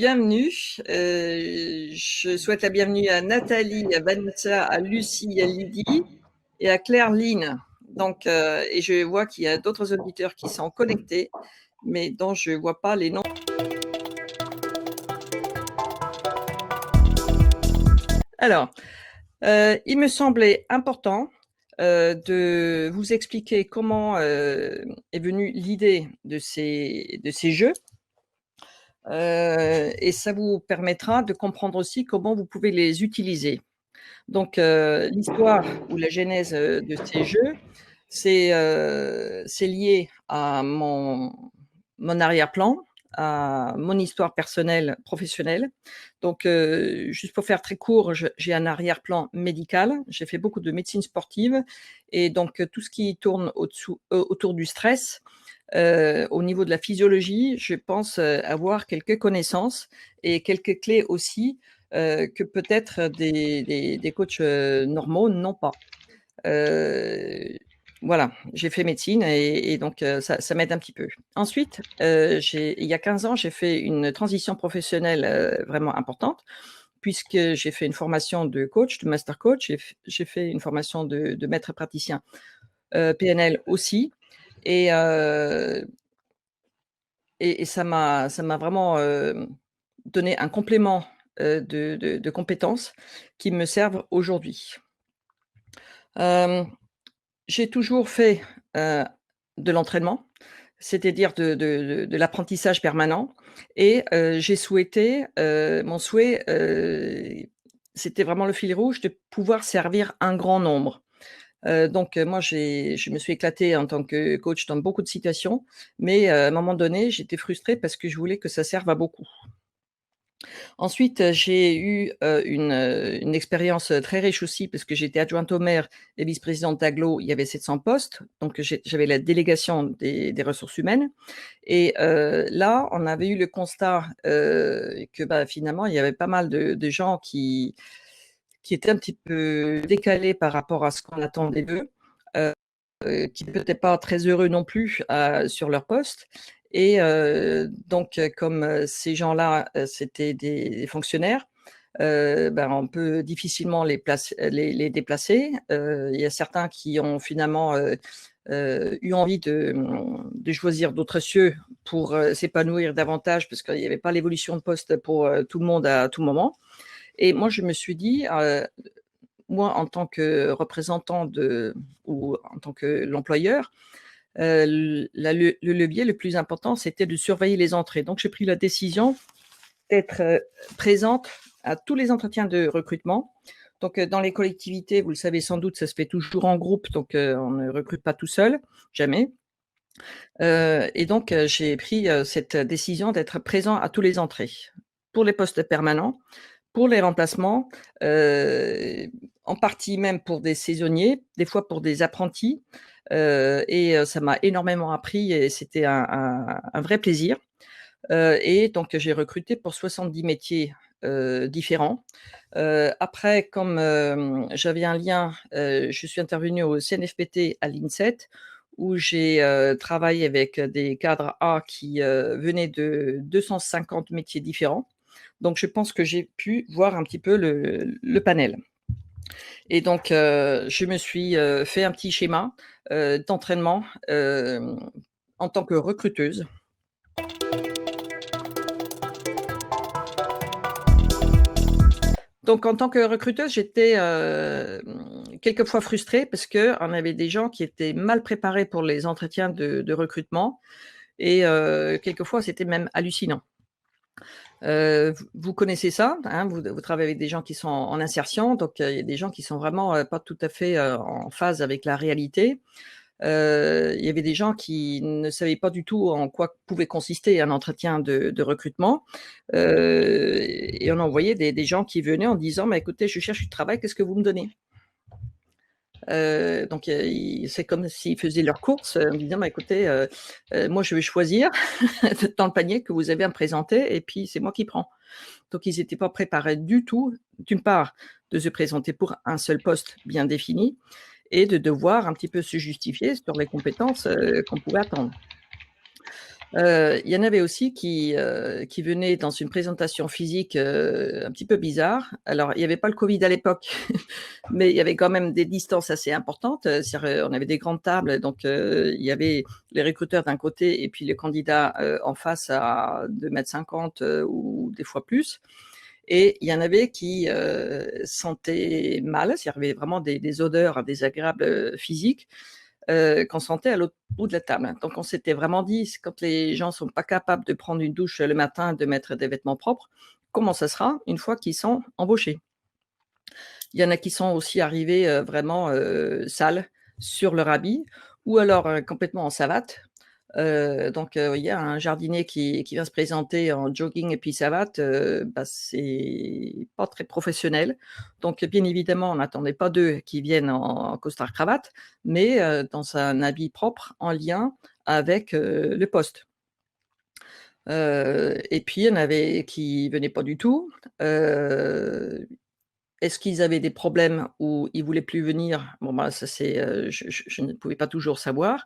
bienvenue. Je souhaite la bienvenue à Nathalie, à Vanessa, à Lucie, à Lydie et à Claire-Line. Donc, et je vois qu'il y a d'autres auditeurs qui sont connectés, mais dont je ne vois pas les noms. Alors, il me semblait important de vous expliquer comment est venue l'idée de ces jeux. Et ça vous permettra de comprendre aussi comment vous pouvez les utiliser. Donc, l'histoire ou la genèse de ces jeux, c'est lié à mon arrière-plan, à mon histoire personnelle, professionnelle. Donc, juste pour faire très court, j'ai un arrière-plan médical. J'ai fait beaucoup de médecine sportive et donc tout ce qui tourne autour du stress, au niveau de la physiologie, je pense avoir quelques connaissances et quelques clés aussi que peut-être des coachs normaux n'ont pas. Voilà, j'ai fait médecine et donc ça m'aide un petit peu. Ensuite, il y a 15 ans, j'ai fait une transition professionnelle vraiment importante puisque j'ai fait une formation de coach, de master coach. J'ai fait une formation de maître praticien PNL aussi. Et ça m'a vraiment donné un complément de compétences qui me servent aujourd'hui. J'ai toujours fait de l'entraînement, c'est-à-dire de l'apprentissage permanent et j'ai souhaité, mon souhait, c'était vraiment le fil rouge de pouvoir servir un grand nombre. Donc moi je me suis éclatée en tant que coach dans beaucoup de situations, mais à un moment donné, j'étais frustrée parce que je voulais que ça serve à beaucoup. Ensuite, j'ai eu, une expérience, très riche aussi parce que j'étais adjointe au maire et vice-présidente d'agglo, il y avait 700 postes, donc j'avais la délégation des ressources humaines et là, on avait eu le constat, que, bah, finalement, il y avait pas mal de gens qui étaient un petit peu décalés par rapport à ce qu'on attendait d'eux, qui n'étaient pas très heureux non plus sur leur poste. Et donc, comme ces gens-là, c'était des fonctionnaires, ben, on peut difficilement les déplacer. Il y a certains qui ont finalement eu envie de choisir d'autres cieux pour s'épanouir davantage parce qu'il n'y avait pas l'évolution de poste pour tout le monde à tout moment. Et moi, je me suis dit, moi, en tant que représentant ou en tant que l'employeur, le levier le plus important, c'était de surveiller les entrées. Donc, j'ai pris la décision d'être présente à tous les entretiens de recrutement. Donc, dans les collectivités, vous le savez sans doute, ça se fait toujours en groupe, donc on ne recrute pas tout seul, jamais. Et donc, j'ai pris cette décision d'être présent à tous les entrées, pour les postes permanents, pour les remplacements, en partie même pour des saisonniers, des fois pour des apprentis, et ça m'a énormément appris et c'était un vrai plaisir. Et donc j'ai recruté pour 70 métiers, différents. Après comme, j'avais un lien, je suis intervenue au CNFPT à l'INSET où j'ai, travaillé avec des cadres A qui, venaient de 250 métiers différents. Donc je pense que j'ai pu voir un petit peu le panel et donc je me suis, fait un petit schéma, d'entraînement, en tant que recruteuse. Donc en tant que recruteuse, j'étais, quelquefois frustrée parce qu'on avait des gens qui étaient mal préparés pour les entretiens de recrutement et quelquefois c'était même hallucinant. Vous connaissez ça, hein, vous travaillez avec des gens qui sont en insertion, donc il y a des gens qui sont vraiment, pas tout à fait, en phase avec la réalité. Il y avait des gens qui ne savaient pas du tout en quoi pouvait consister un entretien de recrutement, et on envoyait des gens qui venaient en disant: «Bah, écoutez, je cherche du travail, qu'est-ce que vous me donnez?» Donc c'est comme s'ils faisaient leurs courses, en disant: «Bah, écoutez, moi je vais choisir dans le panier que vous avez à me présenter et puis c'est moi qui prends». Donc ils étaient pas préparés du tout, d'une part, de se présenter pour un seul poste bien défini et de devoir un petit peu se justifier sur les compétences, qu'on pouvait attendre. Il y en avait aussi qui venaient dans une présentation physique, un petit peu bizarre. Alors, il y avait pas le covid à l'époque, mais il y avait quand même des distances assez importantes, c'est-à-dire, on avait des grandes tables, donc il y avait les recruteurs d'un côté et puis les candidats, en face à 2,50 m ou des fois plus, et il y en avait qui, sentaient mal, c'est-à-dire il y avait vraiment des odeurs désagréables, physiques, qu'on sentait à l'autre bout de la table. Donc on s'était vraiment dit: «C'est quand les gens sont pas capables de prendre une douche le matin, de mettre des vêtements propres, comment ça sera une fois qu'ils sont embauchés?» Il y en a qui sont aussi arrivés, vraiment, sales sur leur habit ou alors, complètement en savate. Donc il y a un jardinier qui vient se présenter en jogging et puis savate, bah, c'est pas très professionnel. Donc bien évidemment, on n'attendait pas d'eux qu'ils viennent en costard cravate, mais dans un habit propre en lien avec, le poste. Et puis il y en avait qui venaient pas du tout. Heu, Est-ce qu'ils avaient des problèmes ou ils voulaient plus venir? Bon, bah, ça c'est, je ne pouvais pas toujours savoir.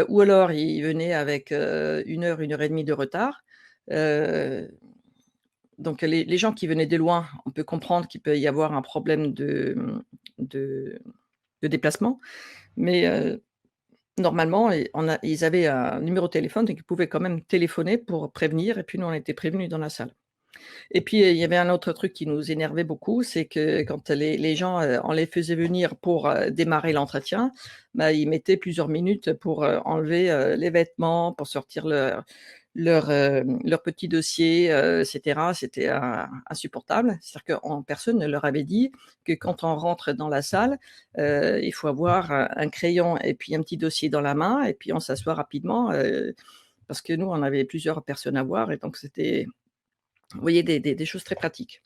Ou alors ils venaient avec, 1 heure et demie de retard. Heu, donc les gens qui venaient de loin, on peut comprendre qu'il peut y avoir un problème de de déplacement, mais normalement ils avaient un numéro de téléphone, donc ils pouvaient quand même téléphoner pour prévenir et puis nous on était prévenus dans la salle. Et puis, il y avait un autre truc qui nous énervait beaucoup, c'est que quand les gens, on les faisait venir pour, démarrer l'entretien, bah, ils mettaient plusieurs minutes pour, enlever, les vêtements, pour sortir leur petit dossier, et cetera. C'était insupportable. C'est-à-dire qu'en personne ne leur avait dit que quand on rentre dans la salle, il faut avoir un crayon et puis un petit dossier dans la main et puis on s'assoit rapidement, parce que nous, on avait plusieurs personnes à voir et donc c'était, vous voyez, des choses très pratiques.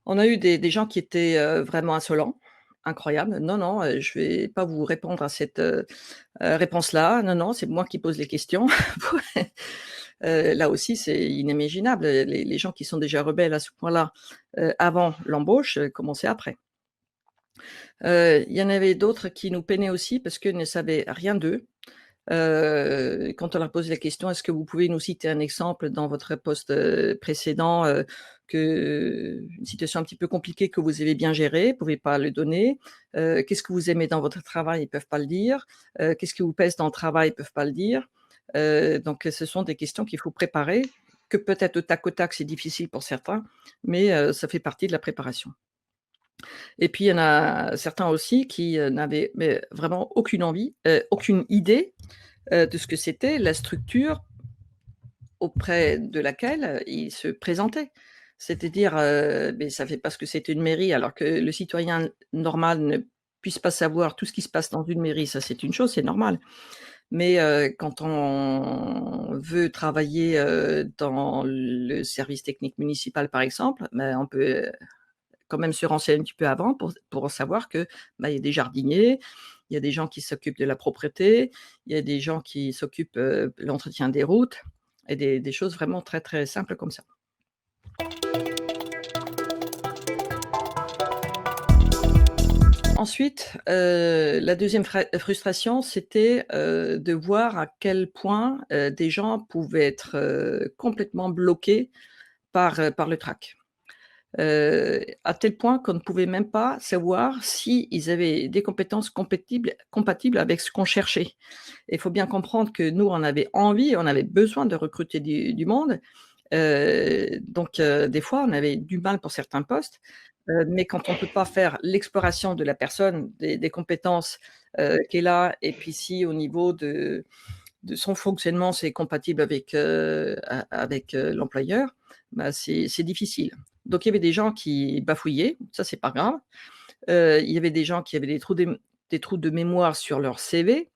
On a eu des gens qui étaient, vraiment insolents, incroyables. «Non, non, je vais pas vous répondre à cette, réponse-là. Non, non, c'est moi qui pose les questions». Là aussi, c'est inimaginable. Les gens qui sont déjà rebelles à ce point-là, avant l'embauche, comment c'est après? Il y en avait d'autres qui nous peinaient aussi parce qu'ils ne savaient rien d'eux. Quand on leur pose la question: «Est-ce que vous pouvez nous citer un exemple dans votre poste, précédent, une situation un petit peu compliquée que vous avez bien gérée?» Ils pouvaient pas le donner. «Qu'est-ce que vous aimez dans votre travail?» Ils peuvent pas le dire. «Qu'est-ce qui vous pèse dans le travail?» Ils peuvent pas le dire. Donc ce sont des questions qu'il faut préparer, que peut-être au tac, c'est difficile pour certains, mais ça fait partie de la préparation. Et puis il y en a certains aussi qui, n'avaient mais vraiment aucune envie, aucune idée, de ce que c'était la structure auprès de laquelle, ils se présentaient. C'est-à-dire, mais ça fait parce que c'est une mairie, alors que le citoyen normal ne puisse pas savoir tout ce qui se passe dans une mairie, ça c'est une chose, c'est normal. Mais, quand on veut travailler, dans le service technique municipal, par exemple, ben, on peut, quand même se renseigner un petit peu avant pour savoir que, bah, il y a des jardiniers, il y a des gens qui s'occupent de la propreté, il y a des gens qui s'occupent, de l'entretien des routes et des choses vraiment très, très simples comme ça. Ensuite, la deuxième frustration, c'était, de voir à quel point, des gens pouvaient être, complètement bloqués par le trac. À tel point qu'on ne pouvait même pas savoir s'ils avaient des compétences compatibles avec ce qu'on cherchait. Et il faut bien comprendre que nous, on avait envie, on avait besoin de recruter du monde. Donc des fois, on avait du mal pour certains postes, mais quand on ne peut pas faire l'exploration de la personne, des compétences, qu'elle a et puis si au niveau de son fonctionnement, c'est compatible avec, l'employeur, bah, c'est difficile. Donc il y avait des gens qui bafouillaient, ça c'est pas grave. Il y avait des gens qui avaient des trous de mémoire sur leur CV,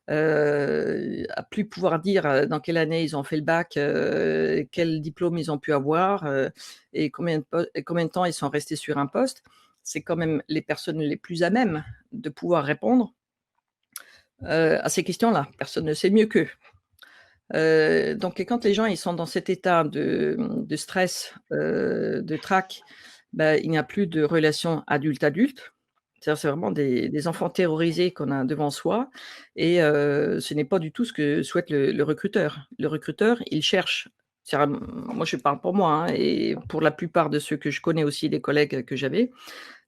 à plus pouvoir dire, dans quelle année ils ont fait le bac, quel diplôme ils ont pu avoir, et combien de temps ils sont restés sur un poste. C'est quand même les personnes les plus à même de pouvoir répondre, à ces questions-là. Personne ne sait mieux qu'eux. Donc et quand les gens ils sont dans cet état de stress, de trac, bah, il n'y a plus de relation adulte-adulte. C'est-à-dire, c'est vraiment des enfants terrorisés qu'on a devant soi et ce n'est pas du tout ce que souhaite le recruteur. Le recruteur, il cherche c'est-à-dire, moi je parle pour moi, hein, et pour la plupart de ceux que je connais aussi, les collègues que j'avais,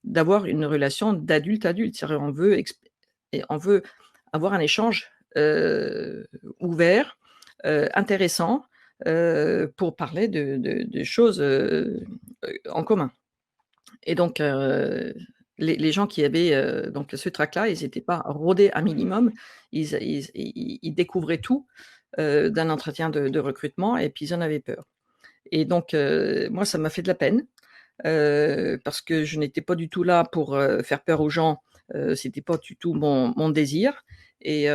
d'avoir une relation d'adulte à adulte. C'est-à-dire on veut avoir un échange, ouvert, intéressant, pour parler de choses, en commun. Et donc les gens qui avaient, donc ce trac-là, ils étaient pas rodés un minimum. Ils découvraient tout, d'un entretien de recrutement et puis ils en avaient peur. Et donc moi, ça m'a fait de la peine, parce que je n'étais pas du tout là pour, faire peur aux gens, c'était pas du tout mon désir et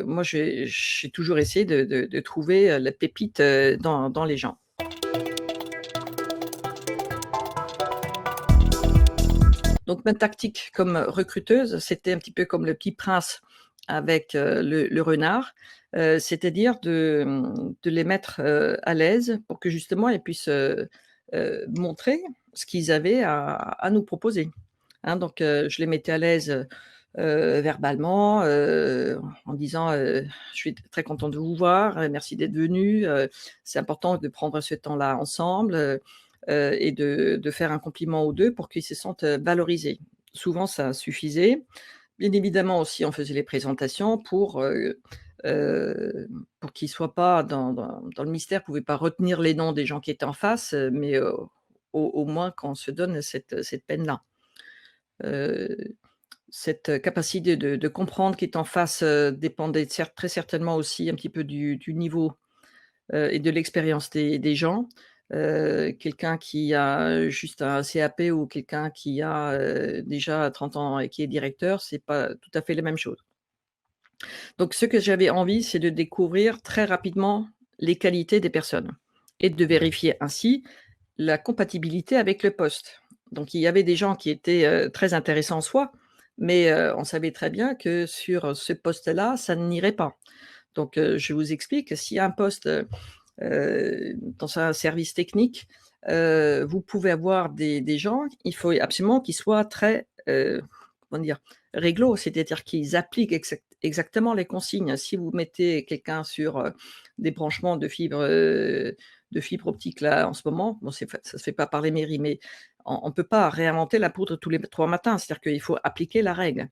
moi j'ai toujours essayé de trouver, la pépite, dans les gens. Donc ma tactique comme recruteuse, c'était un petit peu comme le Petit Prince avec, le renard, c'est-à-dire de les mettre, à l'aise pour que justement ils puissent, montrer ce qu'ils avaient à nous proposer, hein. Donc je les mettais à l'aise, verbalement, en disant, «Je suis très content de vous voir, merci d'être venu, c'est important de prendre ce temps-là ensemble», et de faire un compliment ou 2 pour qu'ils se sentent, valorisés. Souvent ça suffisait. Bien évidemment aussi, on faisait les présentations pour qu'ils soient pas dans le mystère, pouvaient pas retenir les noms des gens qui étaient en face, mais au moins qu'on se donne cette peine-là. Heu, cette capacité de comprendre qui est en face, dépendait très certainement aussi un petit peu du niveau, et de l'expérience des gens. Quelqu'un qui a juste un CAP ou quelqu'un qui a, déjà 30 ans et qui est directeur, c'est pas tout à fait la même chose. Donc ce que j'avais envie, c'est de découvrir très rapidement les qualités des personnes et de vérifier ainsi la compatibilité avec le poste. Donc il y avait des gens qui étaient, très intéressants en soi, mais on savait très bien que sur ce poste-là, ça n'irait pas. Donc je vous explique, s'il y a un poste, dans un service technique, vous pouvez avoir des gens, il faut absolument qu'ils soient très, comment dire? Réglo, c'est-à-dire qu'ils appliquent exactement les consignes. Si vous mettez quelqu'un sur, des branchements de fibre optique là en ce moment, bon ça se fait pas par les mairies, mais on peut pas réinventer la poudre tous les 3 matins. C'est-à-dire qu'il faut appliquer la règle.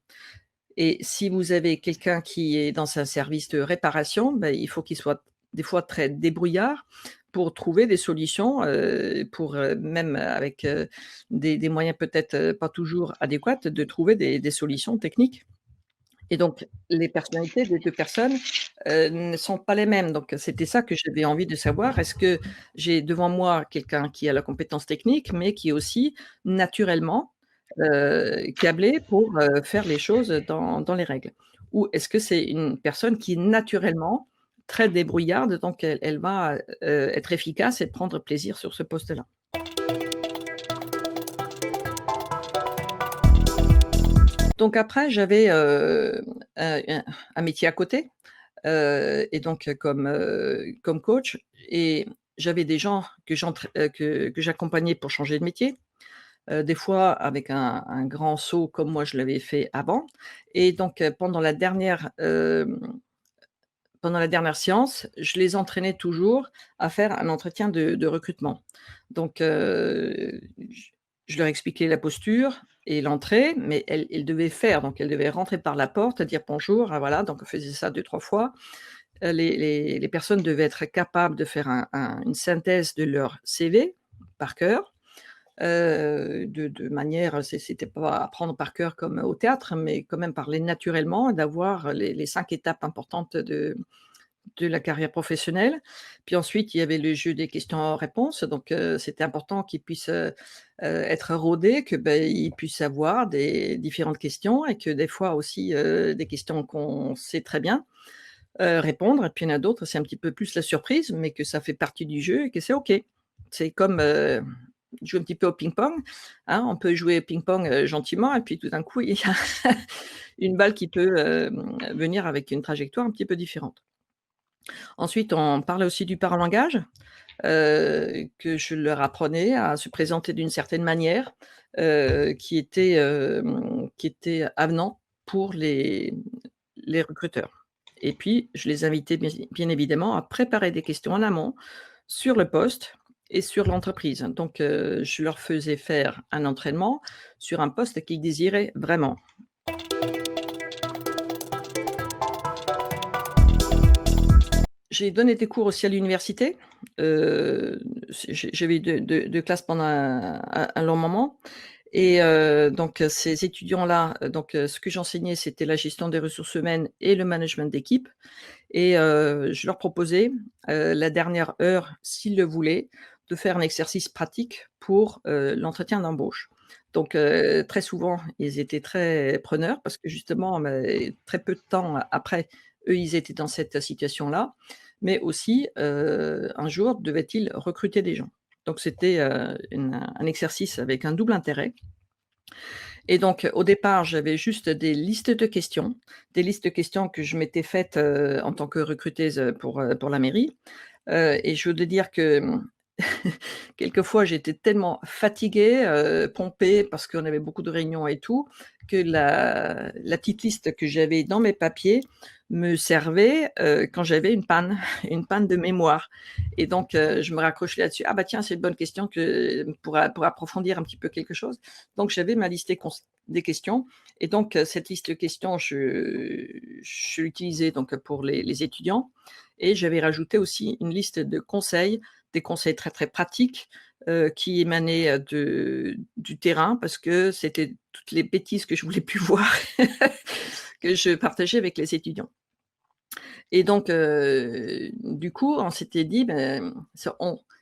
Et si vous avez quelqu'un qui est dans un service de réparation, ben, il faut qu'il soit des fois très débrouillard pour trouver des solutions, pour, même avec, des moyens peut-être, pas toujours adéquats, de trouver des solutions techniques. Et donc les personnalités des 2 personnes, ne sont pas les mêmes. Donc c'était ça que j'avais envie de savoir. Est-ce que j'ai devant moi quelqu'un qui a la compétence technique, mais qui est aussi naturellement, câblé pour, faire les choses dans les règles? Ou est-ce que c'est une personne qui est naturellement très débrouillarde, donc elle va, être efficace et prendre plaisir sur ce poste-là? Donc après j'avais, un métier à côté. Et donc comme coach et j'avais des gens que j'accompagnais pour changer de métier, des fois avec un grand saut comme moi je l'avais fait avant et donc pendant la dernière séance, je les entraînais toujours à faire un entretien de recrutement. Donc je leur expliquais la posture et l'entrée, mais elles devaient faire, donc elles devaient rentrer par la porte, dire bonjour, voilà, donc on faisait ça 2-3 fois. Les personnes devaient être capables de faire une synthèse de leur CV par cœur, de manière c'était pas à apprendre par cœur comme au théâtre, mais quand même parler naturellement et d'avoir les 5 étapes importantes de la carrière professionnelle. Puis ensuite, il y avait le jeu des questions-réponses, donc c'était important qu'ils puissent, être rodés, que, beh, ils puissent avoir des différentes questions et que des fois aussi, des questions qu'on sait très bien, répondre et puis il y en a d'autres, c'est un petit peu plus la surprise, mais que ça fait partie du jeu et que c'est OK. C'est comme, jouer un petit peu au ping-pong, hein. On peut jouer au ping-pong, gentiment et puis tout d'un coup, il y a une balle qui peut, venir avec une trajectoire un petit peu différente. Ensuite, on parlait aussi du paralangage. que je leur apprenais à se présenter d'une certaine manière, qui était avenant pour les recruteurs. Et puis, je les invitais bien évidemment à préparer des questions en amont sur le poste et sur l'entreprise. Donc, je leur faisais faire un entraînement sur un poste qu'ils désiraient vraiment. J'ai donné des cours aussi à l'université, j'avais eu 2 classes pendant un long moment et donc ces étudiants-là, ce que j'enseignais, c'était la gestion des ressources humaines et le management d'équipe et je leur proposais, la dernière heure, s'ils le voulaient, de faire un exercice pratique pour, l'entretien d'embauche. Donc très souvent, ils étaient très preneurs parce que justement, très peu de temps après, eux, ils étaient dans cette situation-là, mais aussi, un jour, devaient-ils recruter des gens. Donc c'était, un exercice avec un double intérêt et donc, au départ, j'avais juste des listes de questions que je m'étais faites, en tant que recruteuse, pour la mairie, et je veux te dire que, quelquefois, j'étais tellement fatiguée, pompée parce qu'on avait beaucoup de réunions et tout, que la petite liste que j'avais dans mes papiers me servait, quand j'avais une panne, une panne de mémoire et donc je me raccrochais là-dessus: «Ah bah tiens, c'est une bonne question que pour approfondir un petit peu quelque chose». Donc j'avais ma liste des questions et donc cette liste de questions, je l'utilisais donc pour les étudiants et j'avais rajouté aussi une liste de conseils, des conseils très, très pratiques, qui émanaient, du terrain parce que c'était toutes les bêtises que je voulais plus voir que je partageais avec les étudiants et donc du coup, on s'était dit,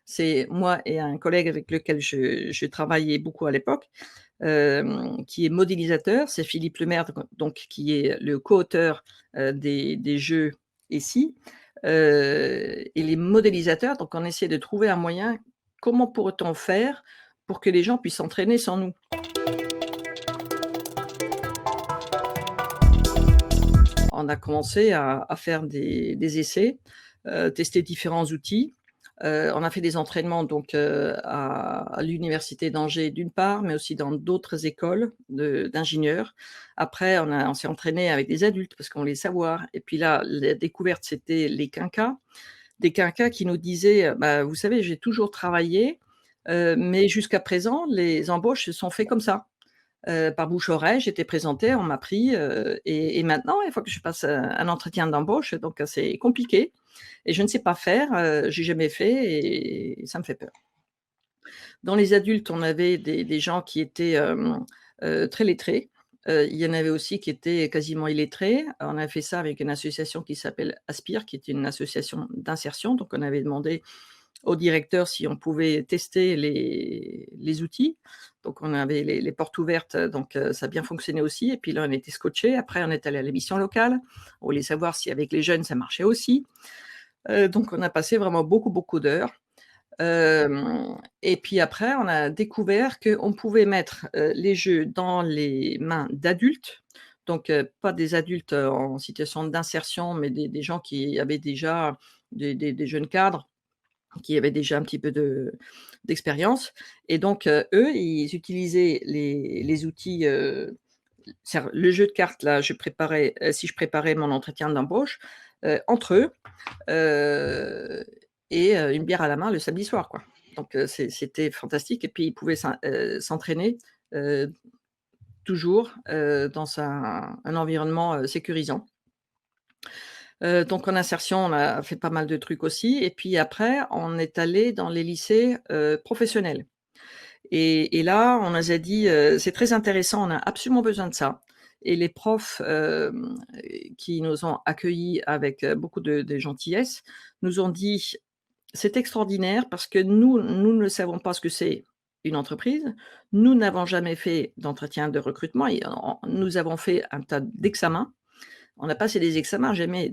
c'est moi et un collègue avec lequel je travaillais beaucoup à l'époque, qui est modélisateur, c'est Philippe Lemaire, donc qui est le coauteur, des jeux ESSI, et les modélisateurs, donc on essaie de trouver un moyen, comment pourrait-on faire pour que les gens puissent s'entraîner sans nous? On a commencé à faire des essais, tester différents outils. On a fait des entraînements donc, à l'université d'Angers d'une part, mais aussi dans d'autres écoles d'ingénieurs. Après on s'est entraîné avec des adultes parce qu'on voulait savoir et puis là, la découverte, c'était les quinquas. Des quinquas qui nous disaient, «Bah, vous savez, j'ai toujours travaillé, mais jusqu'à présent, les embauches se sont fait comme ça». Par bouche-oreille, j'étais présentée, on m'a pris, et maintenant, il faut que je passe, un entretien d'embauche, donc c'est compliqué et je ne sais pas faire, j'ai jamais fait et ça me fait peur. Dans les adultes, on avait des gens qui étaient, très lettrés, il y en avait aussi qui étaient quasiment illettrés. On a fait ça avec une association qui s'appelle Aspire, qui est une association d'insertion, donc on avait demandé au directeur si on pouvait tester les outils. Donc on avait les portes ouvertes, donc ça a bien fonctionné aussi et puis là, on était scotchés. Après, on est allé à l'émission locale. On voulait savoir si avec les jeunes, ça marchait aussi. Donc on a passé vraiment beaucoup, beaucoup d'heures. Et puis après, on a découvert qu'on pouvait mettre, les jeux dans les mains d'adultes, donc pas des adultes, en situation d'insertion, mais des gens qui avaient déjà des jeunes cadres qui avaient déjà un petit peu d'expérience et donc eux, ils utilisaient les outils, c'est-à-dire le jeu de cartes là, si je préparais mon entretien d'embauche, entre eux, heu et une bière à la main le samedi soir, quoi. Donc c'était fantastique et puis ils pouvaient s'entraîner, heu, toujours, dans un environnement, sécurisant. Donc en insertion, on a fait pas mal de trucs aussi et puis après, on est allé dans les lycées, professionnels et là, on nous a dit, «C'est très intéressant, on a absolument besoin de ça» et les profs, qui nous ont accueillis avec, beaucoup de gentillesse, nous ont dit: «C'est extraordinaire parce que nous ne savons pas ce que c'est une entreprise. Nous n'avons jamais fait d'entretien de recrutement et nous avons fait un tas d'examens on a passé des examens, jamais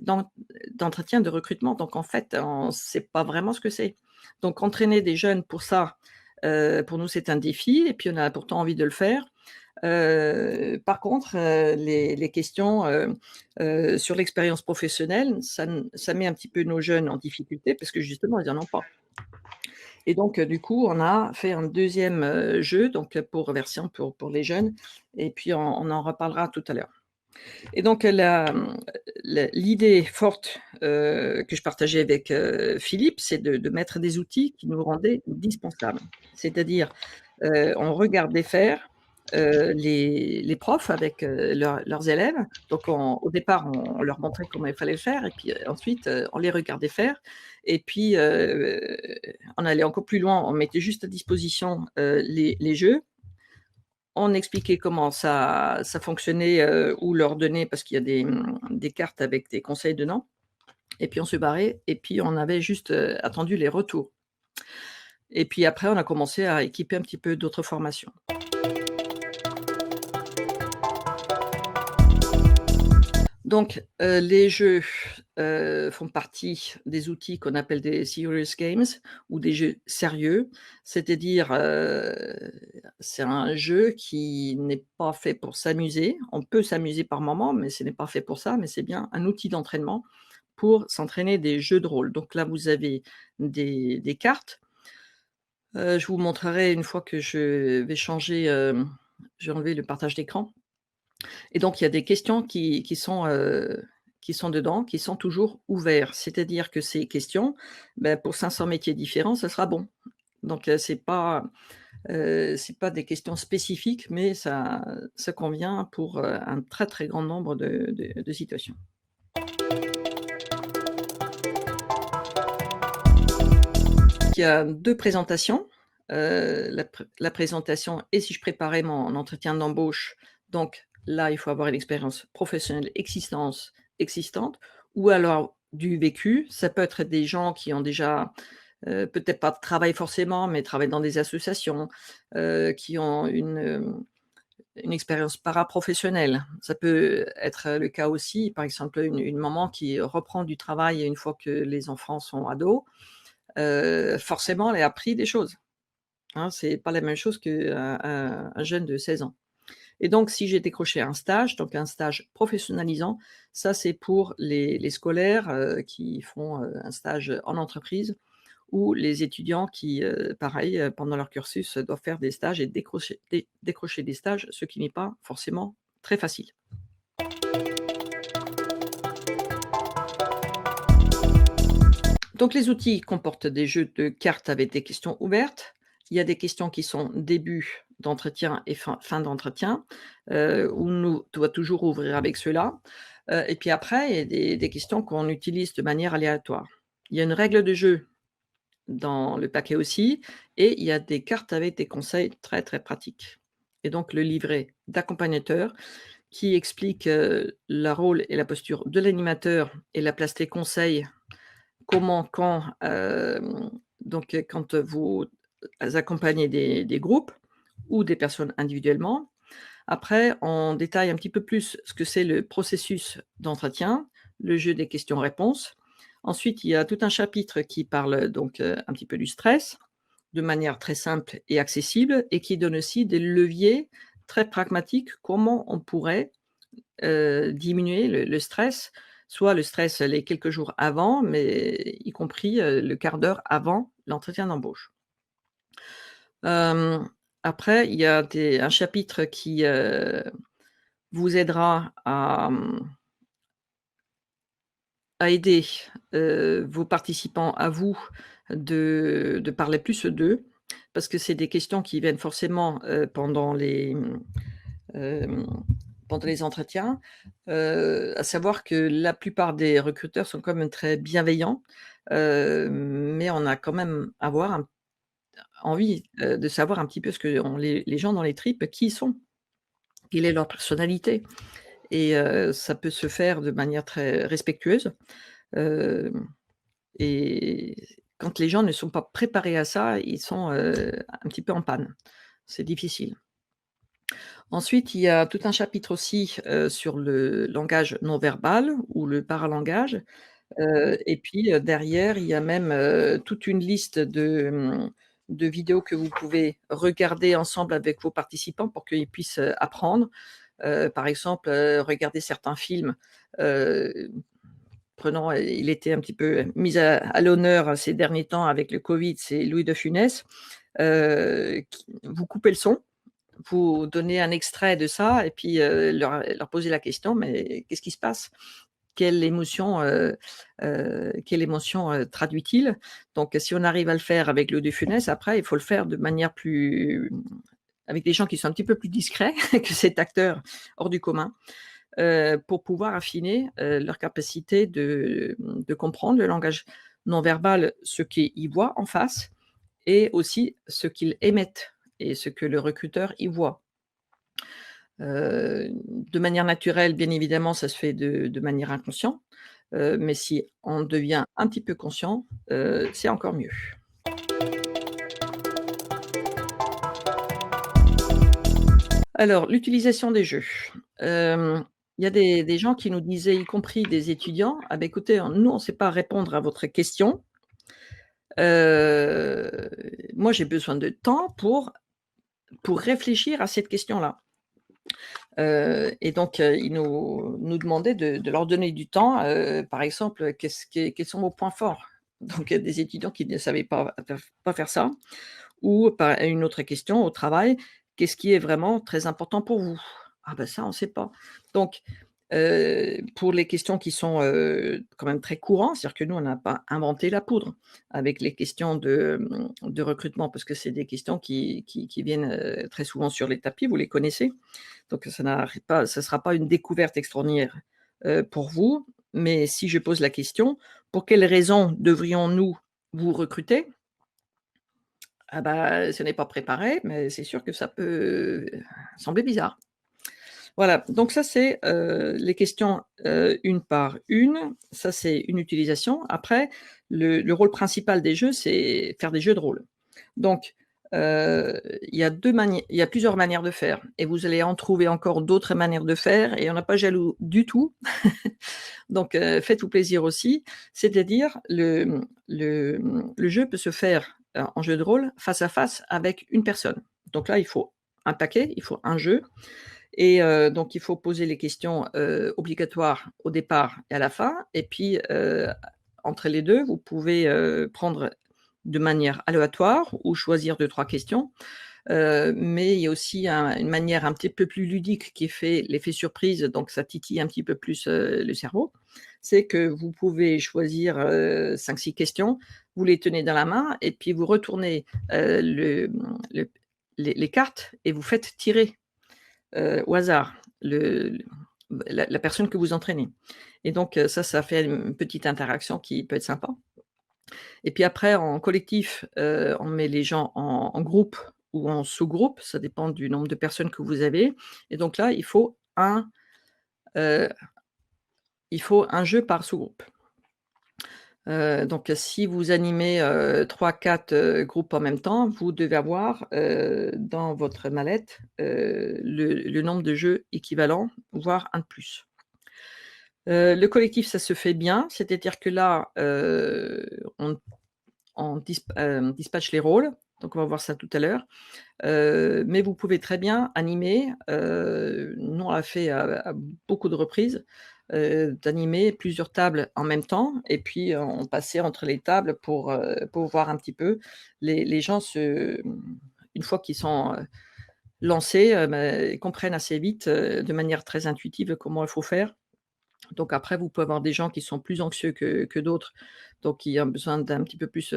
d'entretien de recrutement, donc en fait, on ne sait pas vraiment ce que c'est. Donc entraîner des jeunes pour ça, pour nous, c'est un défi et puis on a pourtant envie de le faire. Par contre, les questions, sur l'expérience professionnelle, ça met un petit peu nos jeunes en difficulté parce que justement, ils en ont pas. et donc du coup, on a fait un deuxième jeu donc pour version pour les jeunes et puis on en reparlera tout à l'heure. Et donc l'idée forte, que je partageais avec, Philippe, c'est de mettre des outils qui nous rendaient indispensables. C'est-à-dire, on regardait faire, les profs avec, leurs élèves. Donc au départ, on leur montrait comment il fallait le faire et puis, ensuite, on les regardait faire et puis, on allait encore plus loin, on mettait juste à disposition, les jeux. On expliquait comment ça fonctionnait, ou leur donner parce qu'il y a des cartes avec des conseils dedans et puis on se barrait et puis on avait juste, attendu les retours et puis après on a commencé à équiper un petit peu d'autres formations. Donc, les jeux, font partie des outils qu'on appelle des serious games ou des jeux sérieux. C'est-à-dire, c'est un jeu qui n'est pas fait pour s'amuser. On peut s'amuser par moment, mais ce n'est pas fait pour ça, mais c'est bien un outil d'entraînement pour s'entraîner des jeux de rôle. Donc là, vous avez des cartes. Je vous montrerai une fois que je vais changer, je vais enlever le partage d'écran. Et donc il y a des questions qui sont dedans, qui sont toujours ouverts. C'est-à-dire que ces questions, pour 500 métiers différents, ça sera bon. Donc c'est pas des questions spécifiques, mais ça convient pour, un très, très grand nombre de situations. Il y a 2 présentations, la présentation et si je préparais mon entretien d'embauche, donc là, il faut avoir une expérience professionnelle existante ou alors du vécu. Ça peut être des gens qui ont déjà, peut-être pas de travail forcément, mais travaillent dans des associations, qui ont une expérience paraprofessionnelle. Ça peut être le cas aussi, par exemple, une maman qui reprend du travail une fois que les enfants sont ados. Forcément, elle a appris des choses, hein. C'est pas la même chose qu'un jeune de 16 ans et donc si j'ai décroché un stage, donc un stage professionnalisant, ça c'est pour les scolaires, qui font, un stage en entreprise ou les étudiants qui, pareil, pendant leur cursus, doivent faire des stages et décrocher des stages, ce qui n'est pas forcément très facile. Donc les outils comportent des jeux de cartes avec des questions ouvertes. Il y a des questions qui sont début d'entretien et fin d'entretien, où nous doit toujours ouvrir avec ceux-là. Et puis après, il y a des questions qu'on utilise de manière aléatoire. Il y a une règle de jeu dans le paquet aussi et il y a des cartes avec des conseils très, très pratiques. Et donc le livret d'accompagnateur qui explique, le rôle et la posture de l'animateur et la place des conseils. Comment, quand, donc quand vous accompagnez des groupes ou des personnes individuellement. Après, on détaille un petit peu plus ce que c'est le processus d'entretien, le jeu des questions-réponses. Ensuite, il y a tout un chapitre qui parle donc, un petit peu du stress, de manière très simple et accessible et qui donne aussi des leviers très pragmatiques, comment on pourrait diminuer le stress, soit le stress les quelques jours avant, mais y compris, le quart d'heure avant l'entretien d'embauche. Hem, Après, il y a un chapitre qui, vous aidera à aider, vos participants à vous de parler plus d'eux, parce que c'est des questions qui viennent forcément, hem, pendant les entretiens, à savoir que la plupart des recruteurs sont quand même très bienveillants, mais on a quand même envie, de savoir un petit peu ce que ont les gens dans les tripes, qui ils sont, quelle est leur personnalité et ça peut se faire de manière très respectueuse, hem et quand les gens ne sont pas préparés à ça, ils sont, un petit peu en panne. C'est difficile. Ensuite, il y a tout un chapitre aussi, sur le langage non verbal ou le paralangage, et puis, derrière, il y a même, toute une liste de vidéos que vous pouvez regarder ensemble avec vos participants pour qu'ils puissent, apprendre. Par exemple, regarder certains films, heu, prenons, il était un petit peu mis à l'honneur ces derniers temps avec le covid, c'est Louis de Funès. Qui vous coupez le son, vous donnez un extrait de ça et puis, leur poser la question: «Mais qu'est-ce qui se passe? Quelle émotion, traduit-il?» Donc si on arrive à le faire avec Louis de Funès, après il faut le faire de manière plus avec des gens qui sont un petit peu plus discrets que cet acteur hors du commun, pour pouvoir affiner, leur capacité de comprendre le langage non verbal, ce qu'ils voient en face et aussi ce qu'ils émettent et ce que le recruteur y voit. De manière naturelle, bien évidemment, ça se fait de manière inconsciente, mais si on devient un petit peu conscient, c'est encore mieux. Alors, l'utilisation des jeux. Il y a des gens qui nous disaient, y compris des étudiants: «Ah bah, écoutez, nous, on ne sait pas répondre à votre question. Heu, moi, j'ai besoin de temps pour réfléchir à cette question-là». Et donc, ils nous demandaient de leur donner du temps, par exemple, quels sont vos points forts? Donc, des étudiants qui ne savaient pas faire ça ou par une autre question au travail: «Qu'est-ce qui est vraiment très important pour vous?» «Ah ben ça, on ne sait pas». Donc, pour les questions qui sont, quand même très courantes, c'est-à-dire que nous, on n'a pas inventé la poudre avec les questions de recrutement parce que c'est des questions qui viennent, très souvent sur les tapis, vous les connaissez. Donc ça sera pas une découverte extraordinaire, pour vous, mais si je pose la question: «Pour quelles raisons devrions-nous vous recruter?» Ah bah, ce n'est pas préparé, mais c'est sûr que ça peut, sembler bizarre. Voilà, donc ça c'est, les questions, une par une, ça c'est une utilisation. Après, le rôle principal des jeux, c'est faire des jeux de rôle. Donc, il y a plusieurs manières de faire et vous allez en trouver encore d'autres manières de faire et on n'a pas jaloux du tout. Donc, faites-vous plaisir aussi. C'est-à-dire le jeu peut se faire, en jeu de rôle face à face avec une personne. Donc là, il faut un paquet, il faut un jeu et donc il faut poser les questions, obligatoires au départ et à la fin et puis, entre les 2, vous pouvez, prendre de manière aléatoire ou choisir deux trois questions. Mais il y a aussi une manière un petit peu plus ludique qui fait l'effet surprise, donc ça titille un petit peu plus, le cerveau. C'est que vous pouvez choisir, 5-6 questions, vous les tenez dans la main et puis vous retournez, le les cartes et vous faites tirer, au hasard la personne que vous entraînez et donc ça fait une petite interaction qui peut être sympa et puis après en collectif, on met les gens en groupe ou en sous-groupe, ça dépend du nombre de personnes que vous avez et donc là, heu, il faut un jeu par sous-groupe. Donc si vous animez, 3-4, groupes en même temps, vous devez avoir, dans votre mallette, le nombre de jeux équivalent, voire un de plus. Le collectif, ça se fait bien, c'est-à-dire que là, on dispatche les rôles, donc on va voir ça tout à l'heure. Mais vous pouvez très bien animer, nous on l'a fait à beaucoup de reprises, d'animer plusieurs tables en même temps et puis on passait entre les tables pour voir un petit peu les gens une fois qu'ils sont, lancés, ils comprennent assez vite, de manière très intuitive comment il faut faire. Donc après, vous pouvez avoir des gens qui sont plus anxieux que d'autres, donc qui ont besoin d'un petit peu plus,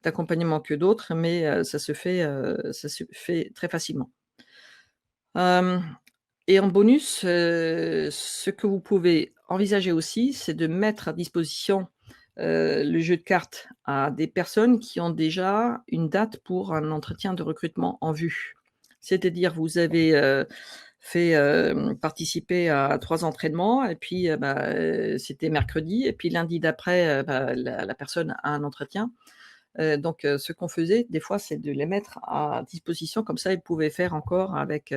d'accompagnement que d'autres, mais ça se fait très facilement. Hem et en bonus, ce que vous pouvez envisager aussi, c'est de mettre à disposition, le jeu de cartes à des personnes qui ont déjà une date pour un entretien de recrutement en vue. C'est-à-dire vous avez, fait, participer à 3 entraînements et puis, c'était mercredi et puis lundi d'après, la personne a un entretien. Donc ce qu'on faisait des fois, c'est de les mettre à disposition comme ça ils pouvaient faire encore avec,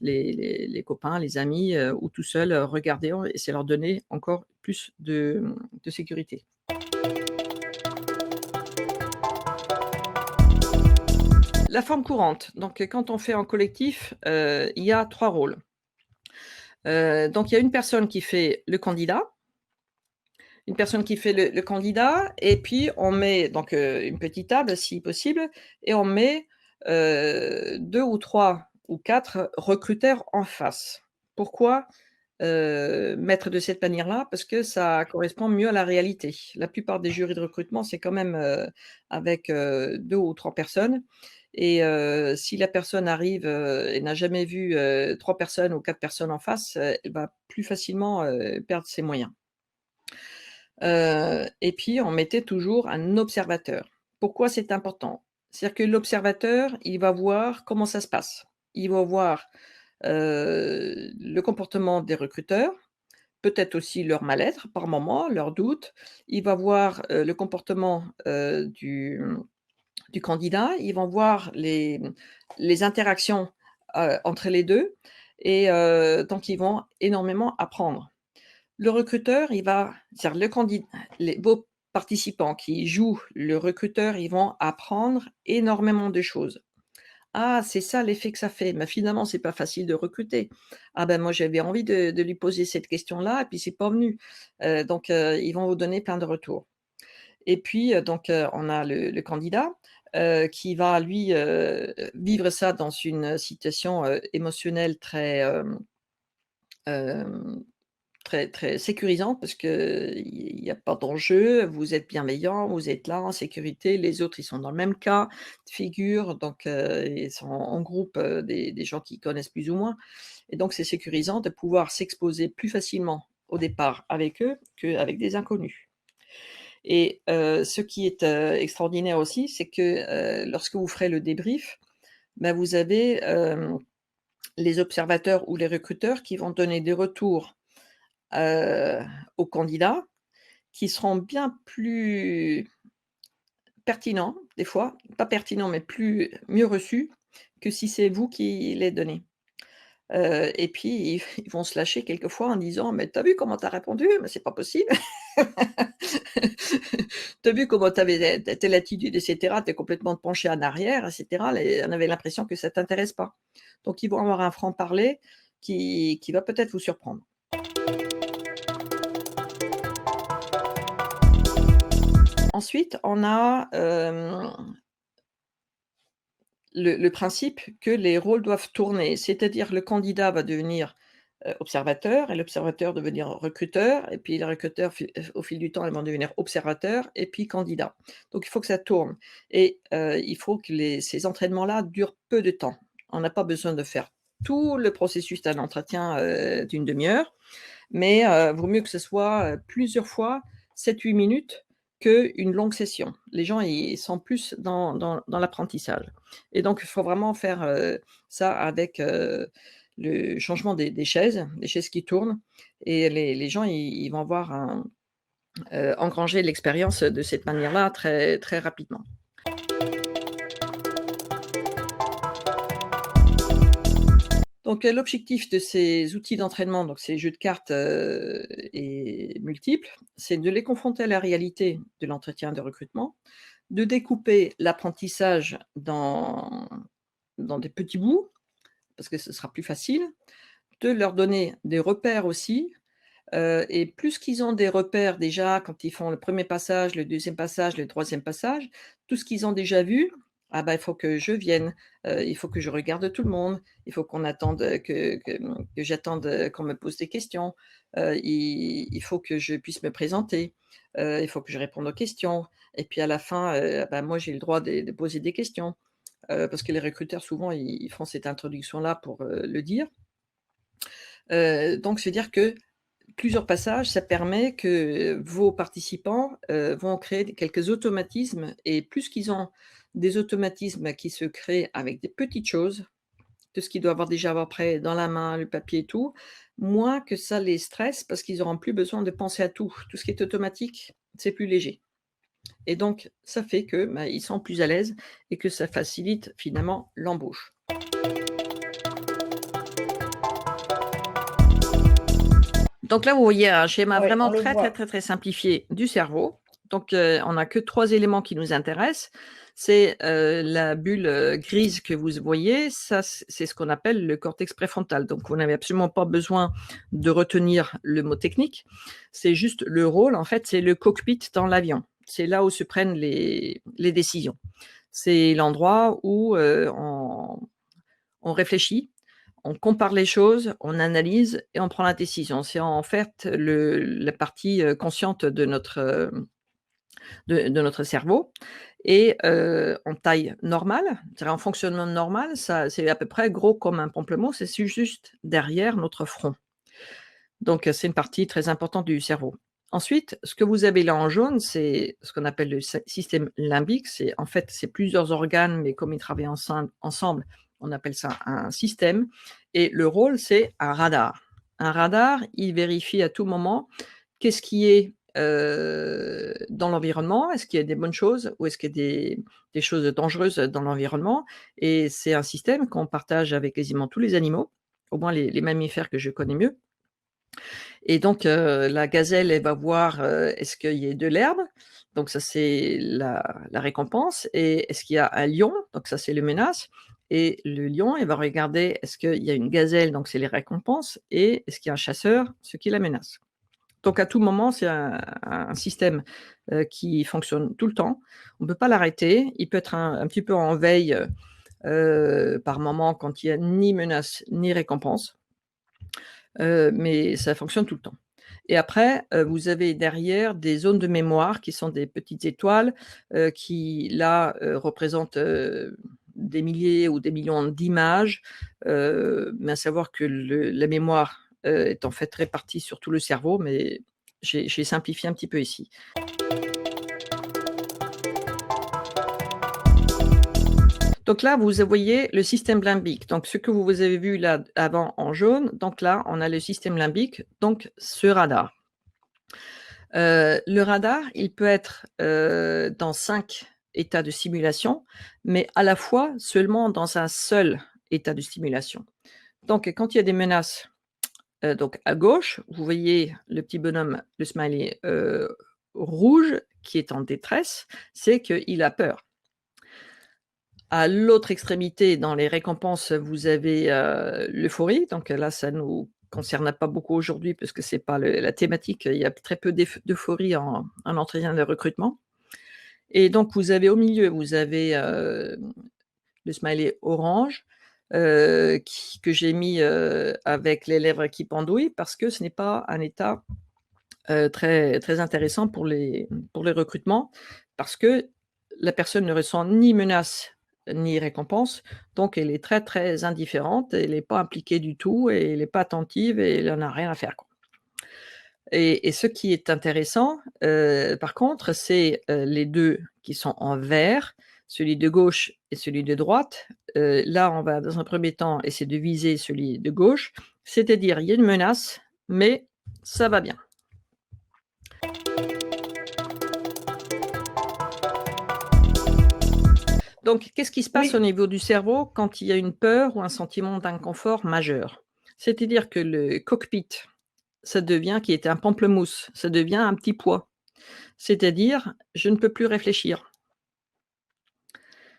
les copains, les amis, ou tout seuls, regarder et ça leur donnait encore plus de sécurité. La forme courante, donc quand on fait en collectif, il y a 3 rôles. Donc il y a une personne qui fait le candidat, une personne qui fait le candidat et puis on met donc, une petite table si possible et on met, 2 ou 3 ou 4 recruteurs en face. Pourquoi, mettre de cette manière-là? Parce que ça correspond mieux à la réalité. La plupart des jurys de recrutement, c'est quand même, avec, 2 ou 3 personnes et si la personne arrive, et n'a jamais vu, 3 personnes ou 4 personnes en face, elle va plus facilement, perdre ses moyens. Et puis on mettait toujours un observateur. Pourquoi c'est important? C'est-à-dire que l'observateur, il va voir comment ça se passe. Il va voir, le comportement des recruteurs, peut-être aussi leur mal-être par moment, leurs doutes. Il va voir, le comportement, du candidat. Ils vont voir les interactions, entre les 2 et donc ils vont énormément apprendre. Le recruteur, il va c'est-à-dire le candidat, les vos participants qui jouent le recruteur, ils vont apprendre énormément de choses. «Ah, c'est ça l'effet que ça fait, mais finalement, c'est pas facile de recruter. Ah ben, moi, j'avais envie de lui poser cette question-là et puis c'est pas venu». Donc ils vont vous donner plein de retours et puis, donc on a le candidat, qui va lui, vivre ça dans une situation, émotionnelle très, hem très, très sécurisant parce qu'il y a pas d'enjeu, vous êtes bienveillant, vous êtes là en sécurité, les autres, ils sont dans le même cas de figure, donc ils sont en groupe, des gens qui connaissent plus ou moins et donc c'est sécurisant de pouvoir s'exposer plus facilement au départ avec eux qu'avec des inconnus et ce qui est, extraordinaire aussi, c'est que, lorsque vous ferez le débrief, bah, vous avez, les observateurs ou les recruteurs qui vont donner des retours heu, aux candidats qui seront bien plus pertinents, des fois, pas pertinents, mais mieux reçus que si c'est vous qui les donnez. Et puis ils vont se lâcher quelquefois en disant: «Mais tu as vu comment tu as répondu? Mais c'est pas possible. Tu as vu comment tu avais telle attitude et cetera, tu es complètement penché en arrière et cetera». Les on avait l'impression que ça t'intéresse pas. Donc ils vont avoir un franc-parler qui va peut-être vous surprendre. Ensuite, on a, le principe que les rôles doivent tourner, c'est-à-dire le candidat va devenir, observateur et l'observateur devenir recruteur et puis les recruteurs au fil du temps, ils vont devenir observateurs et puis candidats. Donc il faut que ça tourne et il faut que ces entraînements-là durent peu de temps. On n'a pas besoin de faire tout le processus d'un entretien, d'une demi heure, mais vaut mieux que ce soit, plusieurs fois 7-8 minutes qu'une longue session. Les gens, ils sont plus dans l'apprentissage et donc il faut vraiment faire, ça avec, le changement des chaises, les chaises qui tournent et les gens, ils vont avoir engrangé l'expérience de cette manière-là très, très rapidement. Donc, l'objectif de ces outils d'entraînement, donc ces jeux de cartes, et multiples, c'est de les confronter à la réalité de l'entretien de recrutement, de découper l'apprentissage dans des petits bouts, parce que ce sera plus facile, de leur donner des repères aussi, et plus qu'ils ont des repères déjà quand ils font le premier passage, le deuxième passage, le troisième passage, tout ce qu'ils ont déjà vu, ah bah, il faut que je vienne, il faut que je regarde tout le monde, il faut qu'on attende, que j'attende, qu'on me pose des questions, il faut que je puisse me présenter, il faut que je réponde aux questions et puis à la fin, bah, moi j'ai le droit de poser des questions, parce que les recruteurs souvent ils font cette introduction-là pour, le dire. Donc c'est-à-dire que plusieurs passages, ça permet que vos participants, vont créer quelques automatismes et plus qu'ils ont des automatismes qui se créent avec des petites choses, de ce qu'ils doivent avoir prêt dans la main, le papier et tout, moins que ça les stresse parce qu'ils auront plus besoin de penser à tout. Tout ce qui est automatique, c'est plus léger et donc ça fait que, bah, ils sont plus à l'aise et que ça facilite finalement l'embauche. Donc là, vous voyez un schéma Oui, on vraiment le très, très, voit. très, très simplifié du cerveau. Donc, on n'a que 3 éléments qui nous intéressent. C'est, la bulle, grise que vous voyez, ça c'est ce qu'on appelle le cortex préfrontal. Donc vous n'avez absolument pas besoin de retenir le mot technique. C'est juste le rôle, en fait, c'est le cockpit dans l'avion. C'est là où se prennent les décisions. C'est l'endroit où, on réfléchit, on compare les choses, on analyse et on prend la décision. C'est en fait la partie, consciente de notre cerveau et en taille normale, c'est-à-dire en fonctionnement normal, ça c'est à peu près gros comme un pamplemousse et c'est juste derrière notre front. Donc c'est une partie très importante du cerveau. Ensuite, ce que vous avez là en jaune, c'est ce qu'on appelle le système limbique. C'est en fait, c'est plusieurs organes, mais comme ils travaillent ensemble, on appelle ça un système et le rôle, c'est un radar. Un radar, il vérifie à tout moment qu'est-ce qui est, dans l'environnement? Est-ce qu'il y a des bonnes choses ou est-ce qu'il y a des choses dangereuses dans l'environnement? Et c'est un système qu'on partage avec quasiment tous les animaux, au moins les mammifères que je connais mieux. Et donc, la gazelle, elle va voir, est-ce qu'il y a de l'herbe? Donc ça, c'est la récompense et est-ce qu'il y a un lion? Donc ça, c'est les menaces et le lion, il va regarder est-ce qu'il y a une gazelle? Donc c'est les récompenses et est-ce qu'il y a un chasseur? Ce qui est la menace. Donc à tout moment, c'est un système, qui fonctionne tout le temps. On ne peut pas l'arrêter. Il peut être un petit peu en veille, par moment quand il y a ni menace ni récompense, mais ça fonctionne tout le temps. Et après, vous avez derrière des zones de mémoire qui sont des petites étoiles, qui là, représentent, des milliers ou des millions d'images, mais à savoir que la mémoire, est en fait répartie sur tout le cerveau, mais j'ai simplifié un petit peu ici. Donc là, vous voyez le système limbique. Donc ce que vous avez vu là avant en jaune, donc là, on a le système limbique, donc ce radar. Le radar, il peut être, dans 5 états de simulation, mais à la fois seulement dans un seul état de stimulation. Donc quand il y a des menaces, donc à gauche, vous voyez le petit bonhomme, le smiley, rouge qui est en détresse, c'est qu'il a peur. À l'autre extrémité, dans les récompenses, vous avez, l'euphorie, donc là, ça nous concerne pas beaucoup aujourd'hui parce que c'est pas la thématique, il y a très peu d'euphorie en entretien de recrutement et donc vous avez au milieu, vous avez, le smiley orange, que j'ai mis, avec les lèvres qui pendouillent parce que ce n'est pas un état, très très intéressant pour les recrutements parce que la personne ne ressent ni menace ni récompense, donc elle est très, très indifférente, elle est pas impliquée du tout et elle est pas attentive et elle en a rien à faire, quoi. Et ce qui est intéressant, par contre, c'est, les 2 qui sont en vert, celui de gauche et celui de droite. Là, on va dans un premier temps essayer de viser celui de gauche, c'est-à-dire il y a une menace, mais ça va bien. Donc, qu'est-ce qui se passe au Oui, niveau du cerveau quand il y a une peur ou un sentiment d'inconfort majeur? C'est-à-dire que le cockpit, ça devient qui était un pamplemousse, ça devient un petit pois. C'est-à-dire, je ne peux plus réfléchir,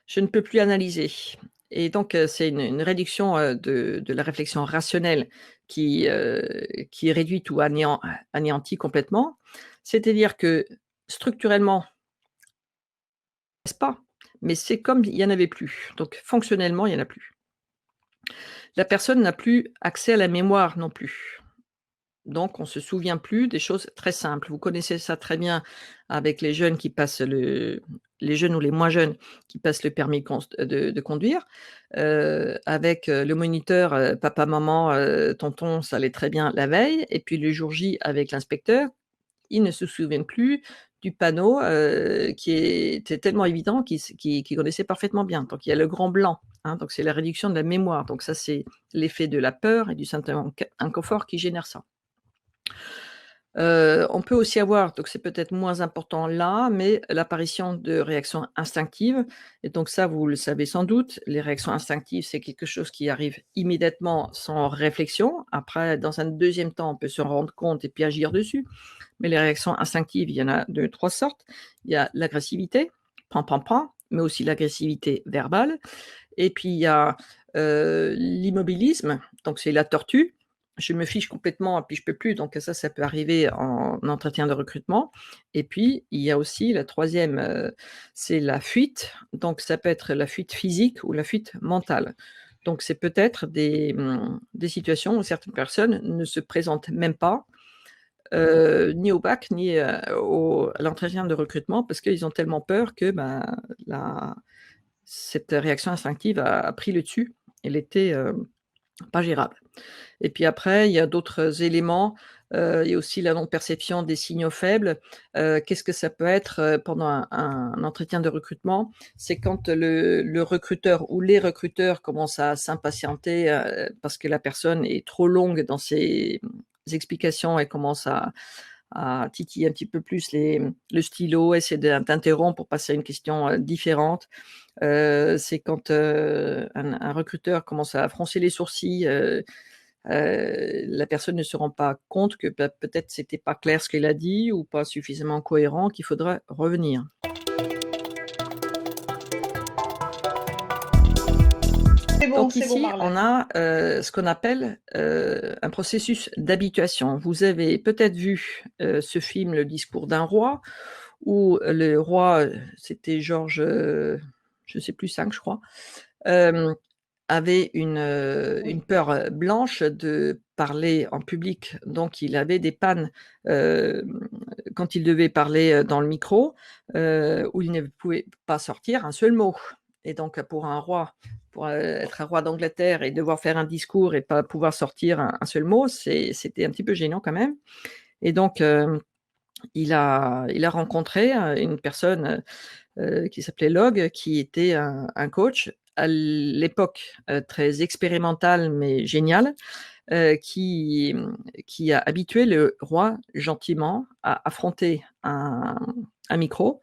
je ne peux plus analyser et donc c'est une réduction, de la réflexion rationnelle qui est réduite ou anéantie complètement. C'est-à-dire que structurellement, n'est-ce pas, mais c'est comme il y en avait plus. Donc fonctionnellement, il y en a plus. La personne n'a plus accès à la mémoire non plus. Donc on se souvient plus des choses très simples. Vous connaissez ça très bien avec les jeunes qui passent les jeunes ou les moins jeunes qui passent le permis de conduire, avec, le moniteur, papa, maman, tonton, ça allait très bien la veille et puis le jour J avec l'inspecteur, ils ne se souviennent plus du panneau, qui était tellement évident qu'ils connaissaient parfaitement bien. Donc il y a le grand blanc, hein, donc c'est la réduction de la mémoire. Donc ça, c'est l'effet de la peur et du sentiment inconfort qui génère ça. On peut aussi avoir, donc c'est peut-être moins important là, mais l'apparition de réactions instinctives et donc ça, vous le savez sans doute, les réactions instinctives, c'est quelque chose qui arrive immédiatement sans réflexion. Après, dans un deuxième temps, on peut se rendre compte et puis agir dessus. Mais les réactions instinctives, il y en a de 3 sortes. Il y a l'agressivité, pan, pan, pan, mais aussi l'agressivité verbale. Et puis il y a, l'immobilisme, donc c'est la tortue. Je me fiche complètement et puis je peux plus, donc ça peut arriver en entretien de recrutement. Et puis il y a aussi la troisième, c'est la fuite, donc ça peut être la fuite physique ou la fuite mentale. Donc c'est peut-être des situations où certaines personnes ne se présentent même pas, ni au bac, ni, à l'entretien de recrutement parce qu'ils ont tellement peur que, ben, la cette réaction instinctive a pris le dessus. Elle était, pas gérable. Et puis après, il y a d'autres éléments, il y a aussi la non-perception des signaux faibles. Qu'est-ce que ça peut être, pendant un entretien de recrutement? C'est quand le recruteur ou les recruteurs commencent à s'impatienter, parce que la personne est trop longue dans ses, explications et commence à titiller un petit peu plus le stylo, essayer d'interrompre pour passer à une question, différente. C'est quand, un recruteur commence à froncer les sourcils, la personne ne se rend pas compte que, bah, peut-être c'était pas clair ce qu'elle a dit ou pas suffisamment cohérent, qu'il faudrait revenir. Donc C'est bon, ici, on Marlène. a, ce qu'on appelle, un processus d'habituation. Vous avez peut-être vu, ce film Le discours d'un roi où le roi, c'était Georges, je sais plus 5 je crois, hem avait une Oui. peur, blanche de parler en public, donc il avait des pannes, quand il devait parler, dans le micro, où il ne pouvait pas sortir un seul mot. Et donc pour un roi, pour, être un roi d'Angleterre et devoir faire un discours et pas pouvoir sortir un seul mot, c'était un petit peu gênant quand même. Et donc il a rencontré, une personne, qui s'appelait Log, qui était un coach à l'époque, très expérimental mais génial, qui a habitué le roi gentiment à affronter un micro.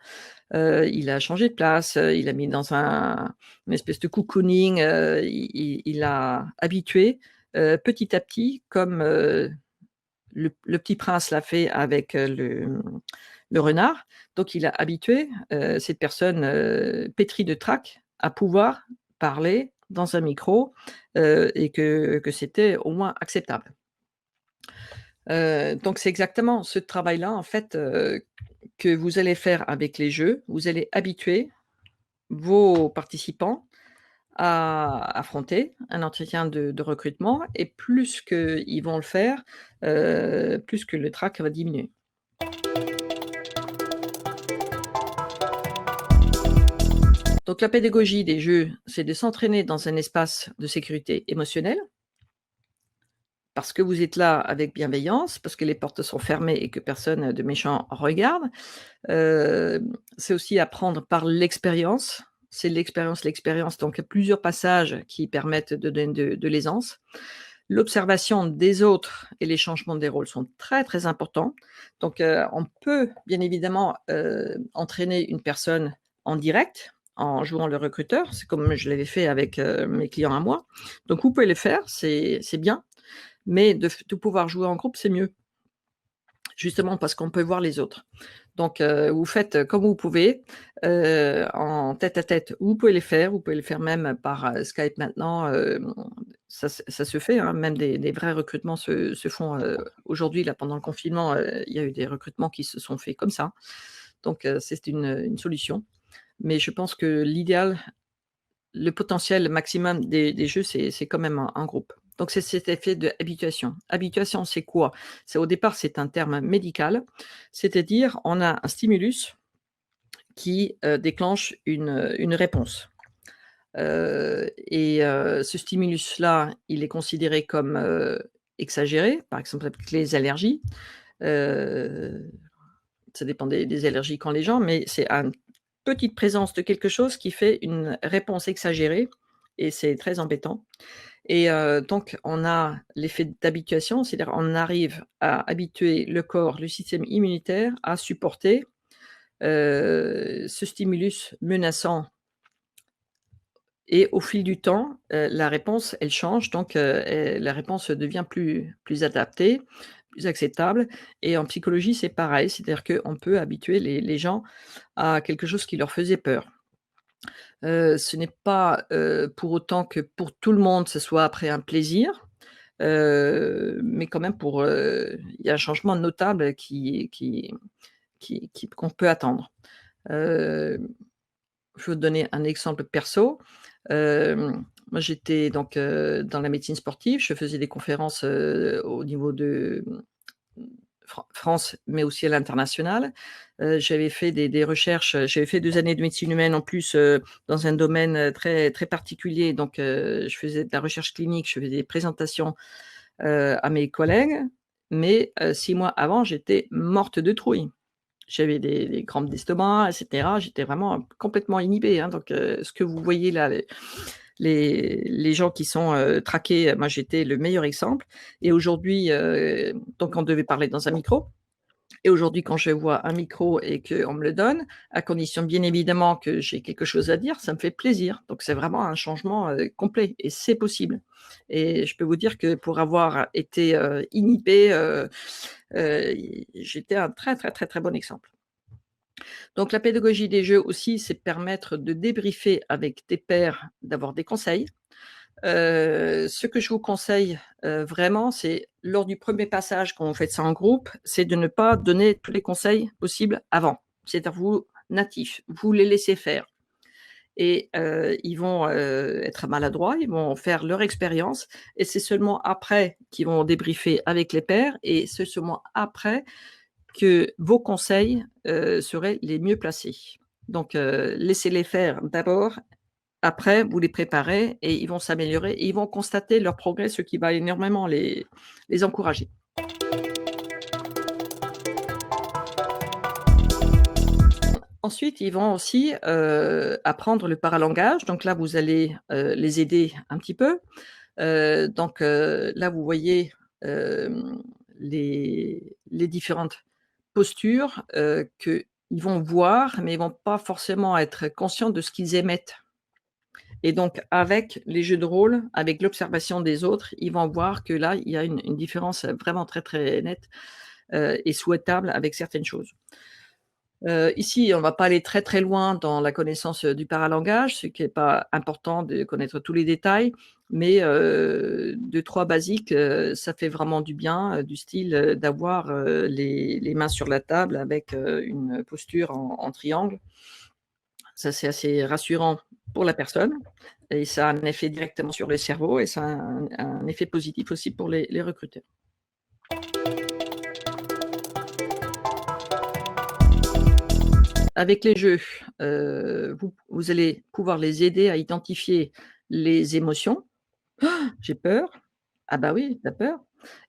Il a changé de place, il l'a mis dans une espèce de cocooning, il l'a habitué, petit à petit comme, le Petit Prince l'a fait avec, le renard. Donc il a habitué, cette personne, pétrie de trac à pouvoir parler dans un micro, et que c'était au moins acceptable. Donc c'est exactement ce travail-là en fait, que vous allez faire avec les jeux. Vous allez habituer vos participants à affronter un entretien de recrutement et plus qu'ils vont le faire, plus que le trac va diminuer. Donc la pédagogie des jeux, c'est de s'entraîner dans un espace de sécurité émotionnelle, parce que vous êtes là avec bienveillance, parce que les portes sont fermées et que personne de méchant regarde. C'est aussi apprendre par l'expérience. C'est l'expérience, l'expérience, donc il y a plusieurs passages qui permettent de donner de l'aisance. L'observation des autres et les changements des rôles sont très, très importants. Donc, on peut bien évidemment, entraîner une personne en direct, en jouant le recruteur. C'est comme je l'avais fait avec, mes clients à moi. Donc vous pouvez le faire, c'est bien, mais de pouvoir jouer en groupe, c'est mieux. Justement parce qu'on peut voir les autres. Donc, vous faites comme vous pouvez, en tête à tête. Vous pouvez les faire, vous pouvez le faire même par, Skype maintenant, ça se fait, hein, même des vrais recrutements se font, aujourd'hui là pendant le confinement, il y a eu des recrutements qui se sont faits comme ça. Donc, c'est une solution. Mais je pense que l'idéal, le potentiel maximum des jeux, c'est quand même en groupe. Donc c'est cet effet d'habituation. Habituation, c'est quoi? C'est au départ, c'est un terme médical, c'est-à-dire on a un stimulus qui, déclenche une réponse. Ce stimulus-là, il est considéré comme, exagéré, par exemple avec les allergies. Heu, Ça dépend des allergies qu'ont les gens, mais c'est une petite présence de quelque chose qui fait une réponse exagérée et c'est très embêtant. Donc on a l'effet d'habituation, c'est-à-dire on arrive à habituer le corps, le système immunitaire à supporter, ce stimulus menaçant et au fil du temps, la réponse, elle change donc et la réponse devient plus adaptée. plus acceptable et en psychologie, c'est pareil, c'est-à-dire qu'on peut habituer les gens à quelque chose qui leur faisait peur. Ce n'est pas, pour autant que pour tout le monde, ce soit après un plaisir, mais quand même il y a un changement notable qu'on peut attendre. Heu, je vais vous donner un exemple perso. Moi, j'étais donc, dans la médecine sportive. Je faisais des conférences, au niveau de France, mais aussi à l'international. J'avais fait des recherches, j'avais fait 2 années de médecine humaine en plus, dans un domaine, très très particulier. Donc, je faisais de la recherche clinique, je faisais des présentations, à mes collègues, mais, 6 mois avant, j'étais morte de trouille. J'avais des crampes d'estomac et cetera. J'étais vraiment complètement inhibée, hein, donc, ce que vous voyez là, les gens qui sont, traqués, moi j'étais le meilleur exemple et aujourd'hui, donc on devait parler dans un micro et aujourd'hui quand je vois un micro et qu'on me le donne, à condition bien évidemment que j'ai quelque chose à dire, ça me fait plaisir. Donc c'est vraiment un changement, complet et c'est possible et je peux vous dire que pour avoir été, inhibée, j'étais un très, très, très, très bon exemple. Donc la pédagogie des jeux aussi, c'est permettre de débriefer avec tes pairs, d'avoir des conseils. Ce que je vous conseille, vraiment, c'est lors du premier passage quand vous faites ça en groupe, c'est de ne pas donner tous les conseils possibles avant. C'est-à-dire vous, natifs, vous les laissez faire et ils vont, être maladroits, ils vont faire leur expérience et c'est seulement après qu'ils vont débriefer avec les pairs et c'est seulement après que vos conseils, seraient les mieux placés. Donc laissez-les faire d'abord, après vous les préparez et ils vont s'améliorer et ils vont constater leur progrès, ce qui va énormément les encourager. Ensuite, ils vont aussi, apprendre le paralangage. Donc là, vous allez, les aider un petit peu. Donc là, vous voyez, les différentes postures, qu'ils vont voir, mais ils vont pas forcément être conscients de ce qu'ils émettent et donc avec les jeux de rôle, avec l'observation des autres, ils vont voir que là, il y a une différence, vraiment très, très nette, et souhaitable avec certaines choses. Ici, on va pas aller très, très loin dans la connaissance, du paralangage, ce qui est pas important de connaître tous les détails, mais 2-3 basiques, ça fait vraiment du bien, du style, d'avoir, les mains sur la table avec, une posture en triangle. Ça, c'est assez rassurant pour la personne et ça a un effet directement sur le cerveau et ça a un effet positif aussi pour les recruteurs. Avec les jeux, vous allez pouvoir les aider à identifier les émotions. «J'ai peur», ah bah oui, tu as peur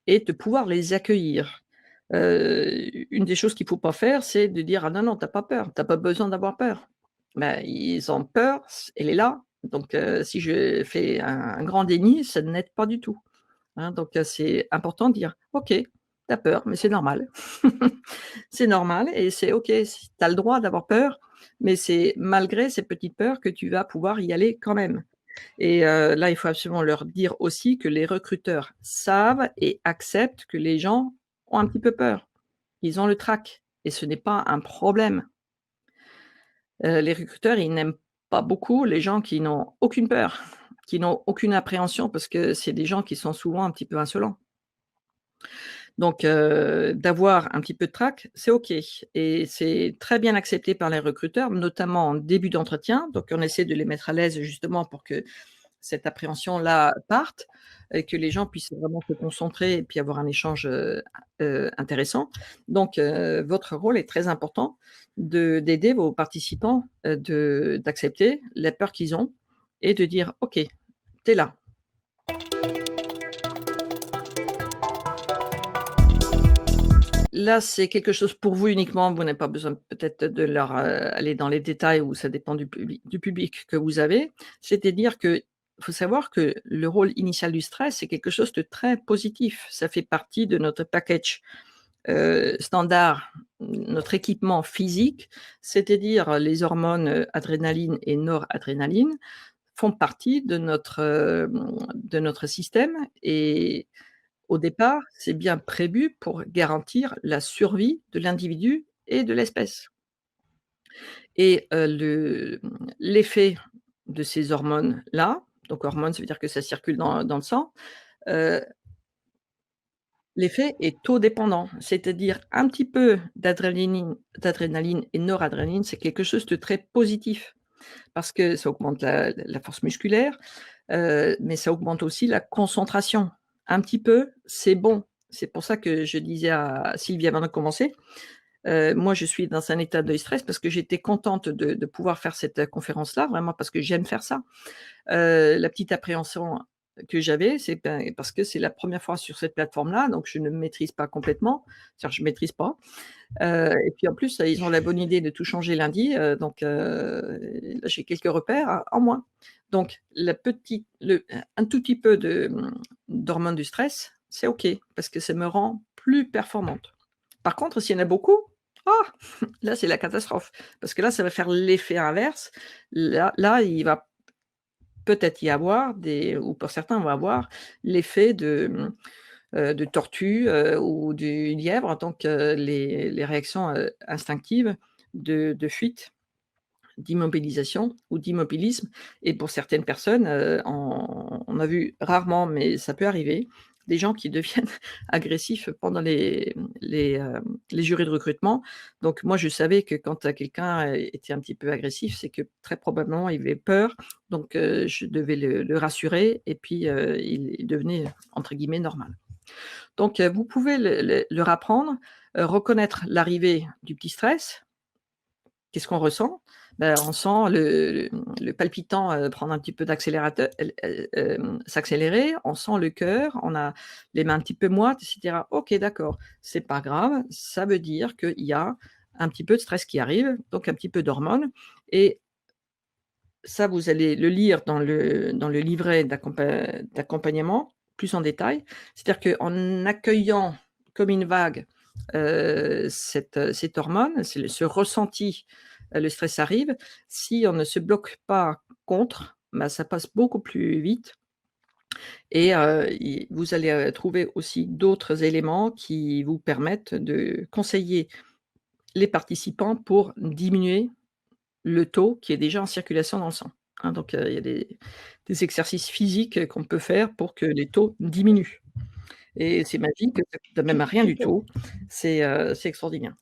et de pouvoir les accueillir. Une des choses qu'il faut pas faire, c'est de dire: «Ah non, non, tu as pas peur, tu as pas besoin d'avoir peur». Bah, ils ont peur, elle est là, donc si je fais un grand déni, ça n'aide pas du tout, hein, donc c'est important de dire: «OK, tu as peur, mais c'est normal». C'est normal et c'est OK, tu as le droit d'avoir peur, mais c'est malgré ces petites peurs que tu vas pouvoir y aller quand même et là, il faut absolument leur dire aussi que les recruteurs savent et acceptent que les gens ont un petit peu peur. Ils ont le trac et ce n'est pas un problème. Les recruteurs, ils n'aiment pas beaucoup les gens qui n'ont aucune peur, qui n'ont aucune appréhension parce que c'est des gens qui sont souvent un petit peu insolents. Donc d'avoir un petit peu de trac, c'est OK et c'est très bien accepté par les recruteurs, notamment en début d'entretien. Donc on essaie de les mettre à l'aise justement pour que cette appréhension-là parte et que les gens puissent vraiment se concentrer et puis avoir un échange, intéressant. Donc votre rôle est très important d'aider vos participants, d'accepter la peur qu'ils ont et de dire: «OK, tu es là». Là, c'est quelque chose pour vous uniquement, vous n'avez pas besoin peut-être de leur, aller dans les détails ou ça dépend du public que vous avez. C'est-à-dire qu'il faut savoir que le rôle initial du stress, c'est quelque chose de très positif. Ça fait partie de notre package, standard, notre équipement physique, c'est-à-dire les hormones, adrénaline et noradrénaline font partie de notre système et Au départ, c'est bien prévu pour garantir la survie de l'individu et de l'espèce et l'effet de ces hormones-là, donc hormones, ça veut dire que ça circule dans le sang, heu, l'effet est taux dépendant. C'est-à-dire un petit peu d'adrénaline et noradrénaline, c'est quelque chose de très positif parce que ça augmente la force musculaire, mais ça augmente aussi la concentration. Un petit peu, c'est bon. C'est pour ça que je disais à Sylvie avant de commencer, moi je suis dans un état de stress parce que j'étais contente de pouvoir faire cette, conférence-là, vraiment parce que j'aime faire ça. La petite appréhension que j'avais, c'est ben, parce que c'est la première fois sur cette plateforme-là, donc je ne maîtrise pas complètement. C'est-à-dire je maîtrise pas, et puis en plus, ils ont la bonne idée de tout changer lundi, donc là j'ai quelques repères en moins. Donc la petite le un tout petit peu d'hormones du stress, c'est OK, parce que ça me rend plus performante. Par contre, s'il y en a beaucoup, ah! Là, c'est la catastrophe, parce que là, ça va faire l'effet inverse. Là, il va peut-être y avoir des ou pour certains, on va avoir l'effet de tortue, ou du lièvre, donc les réactions, instinctives de fuite, d'immobilisation ou d'immobilisme et pour certaines personnes, on a vu rarement, mais ça peut arriver, des gens qui deviennent agressifs pendant les jurys de recrutement. Donc moi, je savais que quand, quelqu'un, était un petit peu agressif, c'est que très probablement il avait peur, donc je devais le rassurer et puis, il devenait entre guillemets «normal». Donc, vous pouvez le leur apprendre, reconnaître l'arrivée du petit stress. Qu'est-ce qu'on ressent? Ben, on sent le palpitant, prendre un petit peu d'accélérateur s'accélérer, on sent le cœur, on a les mains un petit peu moites et cetera. OK, d'accord, c'est pas grave, ça veut dire qu'il y a un petit peu de stress qui arrive, donc un petit peu d'hormones et ça, vous allez le lire dans le livret d'accompagnement, plus en détail. C'est-à-dire qu'en accueillant comme une vague, cette hormone, c'est ce ressenti, le stress arrive. Si on ne se bloque pas contre, bah, ça passe beaucoup plus vite et i vous allez, trouver aussi d'autres éléments qui vous permettent de conseiller les participants pour diminuer le taux qui est déjà en circulation dans le sang, hein, donc il y a des exercices physiques qu'on peut faire pour que les taux diminuent et c'est magique, ça coûte même rien du Super. tout. C'est extraordinaire.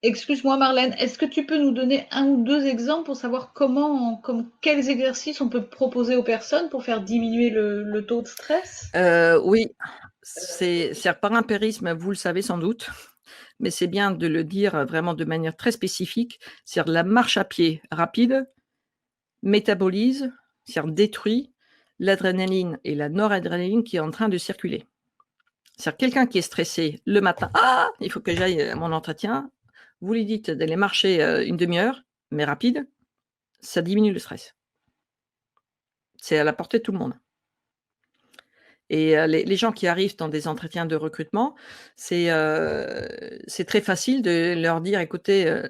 Excuse-moi Marlène, est-ce que tu peux nous donner un ou 2 exemples pour savoir comme quels exercices on peut proposer aux personnes pour faire diminuer le taux de stress? Oui, c'est par impérisme, vous le savez sans doute, mais c'est bien de le dire, vraiment de manière très spécifique. C'est-à-dire la marche à pied rapide métabolise, c'est-à-dire détruit l'adrénaline et la noradrénaline qui est en train de circuler. C'est-à-dire quelqu'un qui est stressé le matin: «Ah! Il faut que j'aille à mon entretien». Vous lui dites d'aller marcher, 1/2 heure, mais rapide, ça diminue le stress. C'est à la portée de tout le monde et les gens qui arrivent dans des entretiens de recrutement, c'est très facile de leur dire: «Écoutez,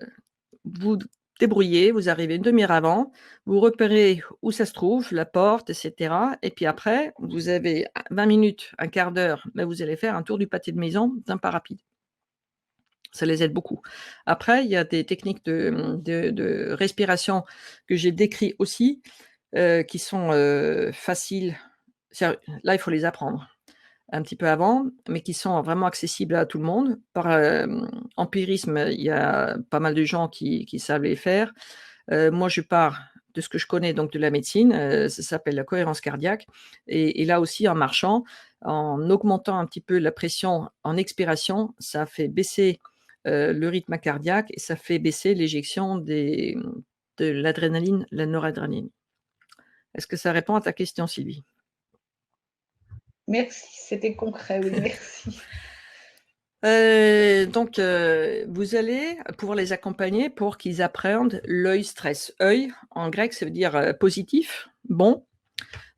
vous débrouillez, vous arrivez 1/2 heure avant, vous repérez où ça se trouve, la porte et cetera et puis après, vous avez 20 minutes, un quart d'heure, mais vous allez faire un tour du pâté de maison d'un pas rapide». Ça les aide beaucoup. Après, il y a des techniques de respiration que j'ai décrit aussi, qui sont, faciles. C'est là, il faut les apprendre un petit peu avant, mais qui sont vraiment accessibles à tout le monde. Par, empirisme, il y a pas mal de gens qui savent les faire. Moi, je pars de ce que je connais, donc de la médecine, ça s'appelle la cohérence cardiaque et là aussi en marchant, en augmentant un petit peu la pression en expiration, ça fait baisser, le rythme cardiaque et ça fait baisser l'éjection de l'adrénaline, la noradrénaline. Est-ce que ça répond à ta question, Sylvie? Merci, c'était concret, oui, merci. Donc vous allez pouvoir les accompagner pour qu'ils appréhendent l'œil stress. Œil, en grec, ça veut dire, positif, bon.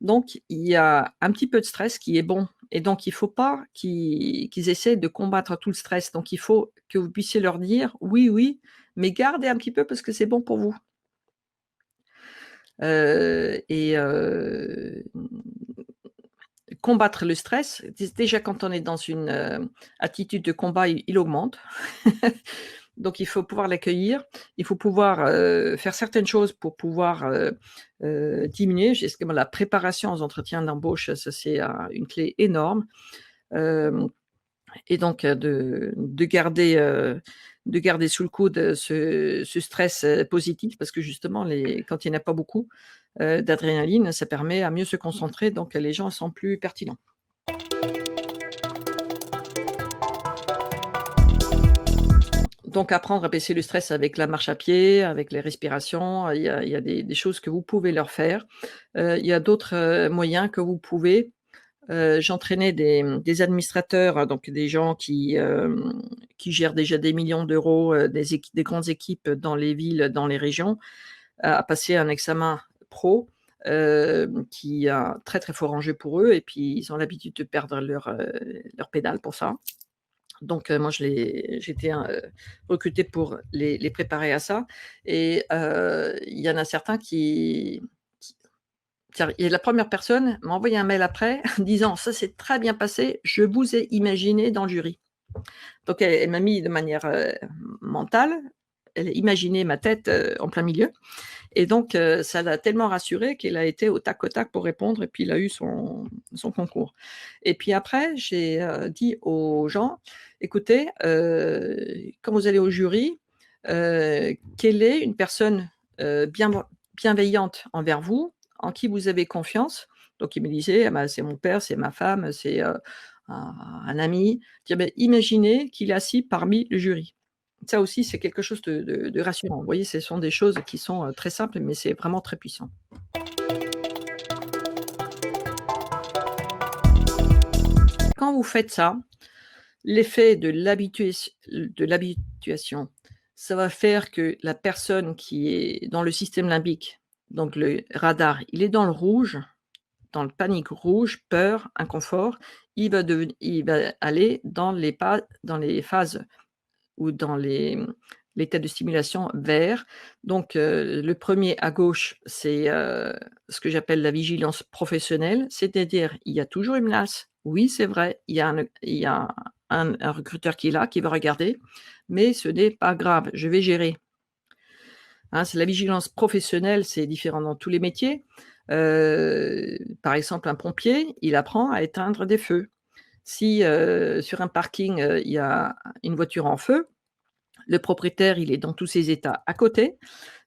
Donc il y a un petit peu de stress qui est bon et donc il faut pas qu'ils essaient de combattre tout le stress. Donc il faut que vous puissiez leur dire: «Oui, oui, mais gardez un petit peu parce que c'est bon pour vous». Et combattre le stress, déjà quand on est dans une attitude de combat, il augmente. Donc il faut pouvoir l'accueillir, il faut pouvoir faire certaines choses pour pouvoir diminuer. Justement, la préparation aux entretiens d'embauche, ça c'est une clé énorme. Euh, et donc de garder sous le coude ce stress positif, parce que justement, quand il n'y en a pas beaucoup d'adrénaline, ça permet à mieux se concentrer, donc les gens sont plus pertinents. Donc apprendre à baisser le stress avec la marche à pied, avec les respirations, il y a des choses que vous pouvez leur faire. Il y a d'autres moyens que vous pouvez. J'entraînais des administrateurs, donc des gens qui gèrent déjà des millions d'euros, des grandes équipes dans les villes, dans les régions, à passer un examen pro, qui a un très, très fort enjeu pour eux, et puis ils ont l'habitude de perdre leur pédale pour ça. Donc moi j'étais recrutée pour les préparer à ça, et il y en a certains tiens, et la première personne m'a envoyé un mail après disant: «Ça s'est très bien passé, je vous ai imaginé dans le jury». Donc elle m'a mis de manière mentale, elle a imaginé ma tête en plein milieu, et donc ça l'a tellement rassuré qu'il a été au tac pour répondre, et puis il a eu son concours. Et puis après, j'ai dit aux gens: «Écoutez, quand vous allez au jury, quelle est une personne bienveillante envers vous, en qui vous avez confiance?» Donc il me disait: «Ah bah, c'est mon père, c'est ma femme, c'est un ami». Je dis: «Ah beh, imaginez qu'il est assis parmi le jury». Ça aussi, c'est quelque chose de rassurant. Vous voyez, ce sont des choses qui sont très simples, mais c'est vraiment très puissant. Quand vous faites ça, l'effet de l'habituation, ça va faire que la personne qui est dans le système limbique, donc le radar, il est dans le rouge, dans le panique rouge, peur, inconfort, il va aller dans les phases, ou dans l'état de stimulation vert. Donc le premier à gauche, c'est ce que j'appelle la vigilance professionnelle, c'est-à-dire il y a toujours une menace. Oui, c'est vrai, il y a un recruteur qui est là, qui va regarder, mais ce n'est pas grave, je vais gérer. Hein, c'est la vigilance professionnelle, c'est différent dans tous les métiers. Par exemple, un pompier, il apprend à éteindre des feux. Si sur un parking, il y a une voiture en feu, le propriétaire, il est dans tous ses états à côté,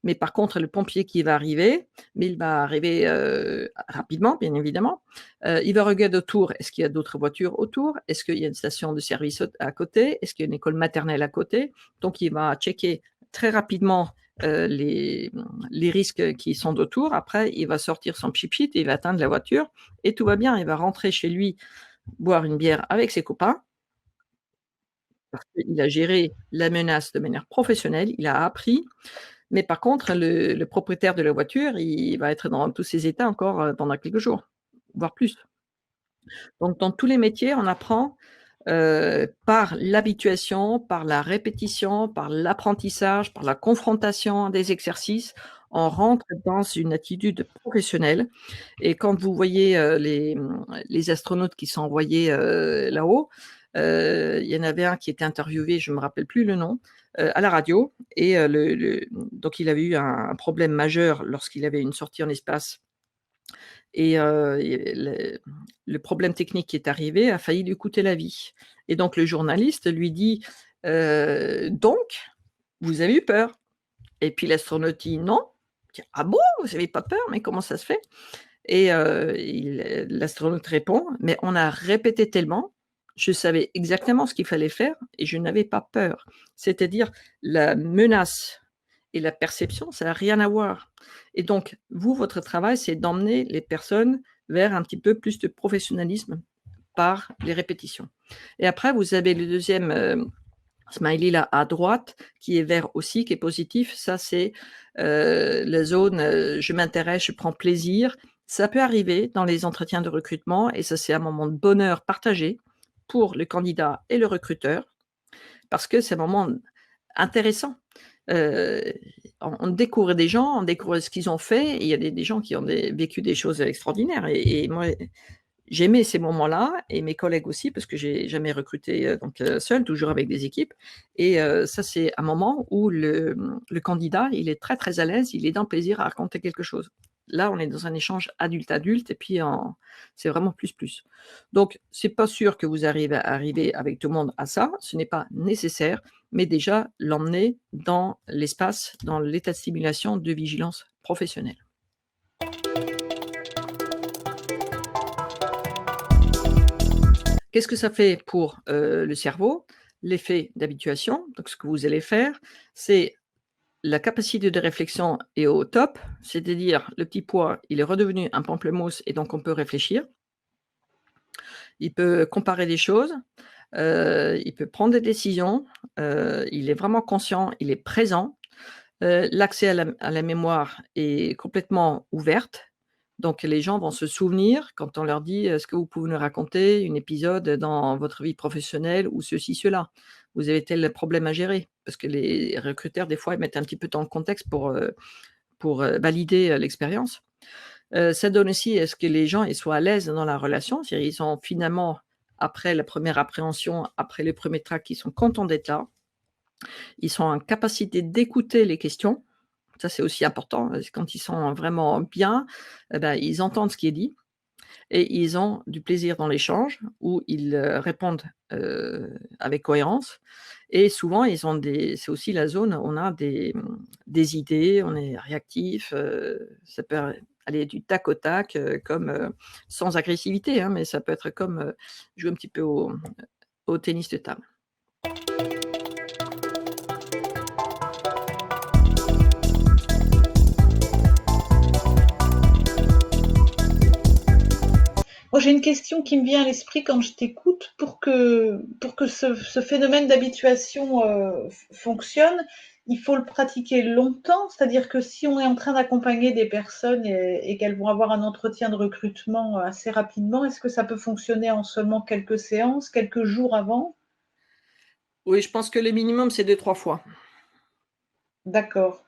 mais par contre, le pompier qui va arriver, mais il va arriver rapidement, bien évidemment. Il va regarder autour, est-ce qu'il y a d'autres voitures autour? Est-ce qu'il y a une station de service à côté? Est-ce qu'il y a une école maternelle à côté? Donc il va checker très rapidement les risques qui sont autour. Après, il va sortir son pchit-pchit, il va atteindre la voiture, et tout va bien. Il va rentrer chez lui, boire une bière avec ses copains, parce qu'il a géré la menace de manière professionnelle, il a appris. Mais par contre, le propriétaire de la voiture, il va être dans tous ses états encore pendant quelques jours, voire plus. Donc dans tous les métiers, on apprend par l'habituation, par la répétition, par l'apprentissage, par la confrontation à des exercices. On rentre dans une attitude professionnelle, et quand vous voyez les astronautes qui sont envoyés là-haut, il y en avait un qui était interviewé, je ne me rappelle plus le nom, à la radio, et donc il avait eu un problème majeur lorsqu'il avait une sortie en espace, et le problème technique qui est arrivé a failli lui coûter la vie, et donc le journaliste lui dit: «Donc, vous avez eu peur?» Et puis l'astronaute dit: «Non». Il dit: «Ah bon? Vous avez pas peur? Mais comment ça se fait?» Et l'astronaute répond: «Mais on a répété tellement, je savais exactement ce qu'il fallait faire et je n'avais pas peur». C'est-à-dire, la menace et la perception, ça n'a rien à voir, et donc vous, votre travail, c'est d'emmener les personnes vers un petit peu plus de professionnalisme par les répétitions, et après vous avez le deuxième smiley là à droite, qui est vert aussi, qui est positif. Ça, c'est la zone je m'intéresse, je prends plaisir. Ça peut arriver dans les entretiens de recrutement, et ça, c'est un moment de bonheur partagé pour le candidat et le recruteur, parce que c'est un moment intéressant. Euh, on découvre des gens, on découvre ce qu'ils ont fait, et il y a des gens qui ont vécu des choses extraordinaires. Et moi, j'aimais ces moments-là et mes collègues aussi parce que j'ai jamais recruté, seule, toujours avec des équipes et ça, c'est un moment où le candidat, il est très, très à l'aise, il est dans le plaisir à raconter quelque chose. Là, on est dans un échange adulte-adulte et puis c'est vraiment plus, plus. Donc c'est pas sûr que vous arrivez avec tout le monde à ça, ce n'est pas nécessaire, mais déjà l'emmener dans l'espace, dans l'état de stimulation de vigilance professionnelle. Qu'est-ce que ça fait pour, le cerveau? L'effet d'habituation, donc ce que vous allez faire, c'est la capacité de réflexion est au top, c'est-à-dire le petit pois, il est redevenu un pamplemousse et donc on peut réfléchir. Il peut comparer des choses, il peut prendre des décisions, il est vraiment conscient, il est présent. L'accès à la mémoire est complètement ouverte, donc les gens vont se souvenir quand on leur dit: «Est-ce que vous pouvez nous raconter un épisode dans votre vie professionnelle ou ceci, cela? Vous avez tel problème à gérer?» parce que les recruteurs, des fois, ils mettent un petit peu dans le contexte pour valider, l'expérience. Ça donne aussi à ce que les gens, ils soient à l'aise dans la relation, c'est-à-dire ils sont finalement, après la première appréhension, après les premiers tracts, ils sont contents d'être là. Ils sont en capacité d'écouter les questions. Ça, c'est aussi important, quand ils sont vraiment bien, et bah, ils entendent ce qui est dit et ils ont du plaisir dans l'échange où ils, répondent, avec cohérence et souvent ils ont des c'est aussi la zone où on a des idées, on est réactif, ça peut aller du tac au tac, comme, sans agressivité, hein, mais ça peut être comme, jouer un petit peu au tennis de table. Moi, j'ai une question qui me vient à l'esprit quand je t'écoute. Pour que ce phénomène d'habituation fonctionne, il faut le pratiquer longtemps. C'est-à-dire que si on est en train d'accompagner des personnes et qu'elles vont avoir un entretien de recrutement assez rapidement, est-ce que ça peut fonctionner en seulement quelques séances, quelques jours avant? Oui, je pense que le minimum, c'est 2-3 fois. D'accord,